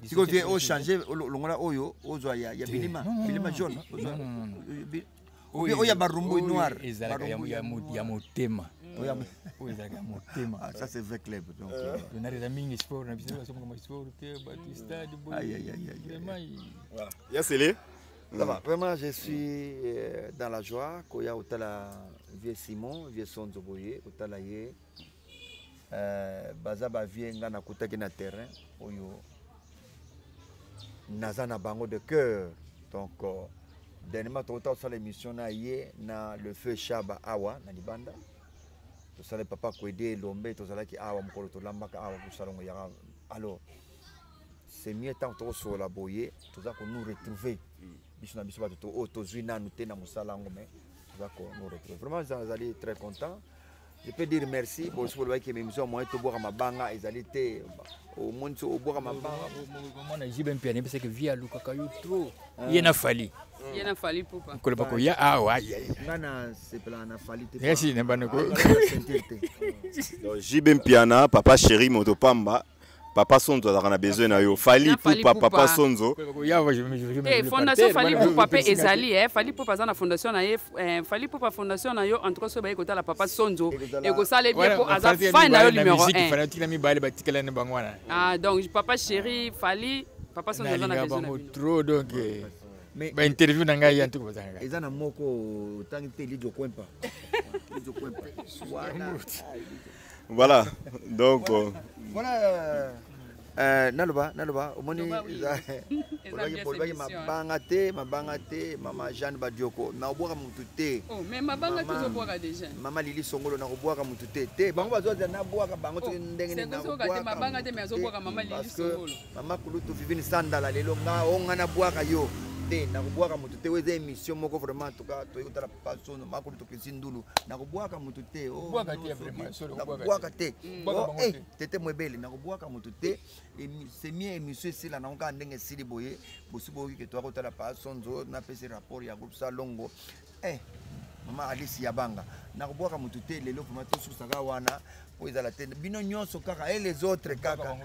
si vous voulez changer longola oyo ozo ya bilima jaune oyo ya barumbu noir ya motema. Ça c'est vrai club donc on a des amis sport na biso comme sport stade voilà ya sele ça va vraiment je suis dans la joie koya otala vieux Simon vieux Sonzo boye otala ye baza ba vie nga na kutaki na terrain oyo naza na bango de cœur donc dernièrement tota osala émission na ye na le feu Chaba awa na libanda tosala papa Kwede Lombe tozalaki awa mokolo tolambaka awa kusalongo ya alors c'est mieux tant to so la boye toza ko nous retrouver biso na biso ba to o tozwi nanu te na musala ngome toza ko nous retrouver vraiment j'allais très content. Je peux dire merci pour ce que mes émissions moi to boire mabanga ezalité au monde au boire mabanga moi na jibe mpiane parce que via Luka kayo trop yena fali popa ko le bako ya awa ngana c'est plan na fali te merci ne banako jibe mpiana papa chéri motopamba papa Sonzo a besoin na yo fali pour papa Sonzo fondation fali pour papa ezali fali pour pas na fondation na fali pour fondation na yo entre so ba ekota la papa Sonzo et ko sale bien pour aza fan na yo numéro 1 ah donc papa chéri fali papa Sonzo na besoin trop donc mais ba interview na ngai yantu ko bazanga ezana moko tangi te lido kwempa voilà donc voilà naloba omoni mabanga te mama Jeanne Badioko na obwaka mutu te oh mais mabanga tuzo bwaka déjà mama Lili Songolo na obwaka mutu te bango bazoza na bwaka bango te ndenge na obwaka mabanga te mais azobwaka mama Lili Songolo mama Kulutu Vivine Sandala lelo nga onga na bwaka yo te na kubwaka mutu te weze émission moko vraiment en tout cas to yotala pasono makulu to kisindulu na kubwaka mutu te bwaka te vraiment solo bwaka te tete mwebele na kubwaka mutu te c'est mieux émission ici là na onka ndenge sili boye bosibo ki to akotala pasonzo na pese rapport ya groupe Salongo mama Alice Yabanga na kubwaka mutu te lelo vraiment to susaka wana po ezala te bino nyonso kaka et les autres kaka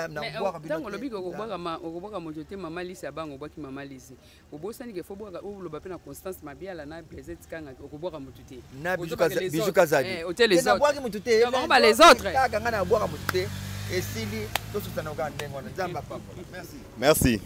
na kubwaka bino tango lobi okubwaka mutu te mama Alice Yabanga obwaki mama Alice obosani ke fo bwaka loba pe na Constance Mabiala na Blaise Kanga okubwaka mutu te na biju kazali hotel les autres bwaki mutu te ba les autres kaka ngana bwaka mutu te esili to susana ka ndengo na nzamba papa merci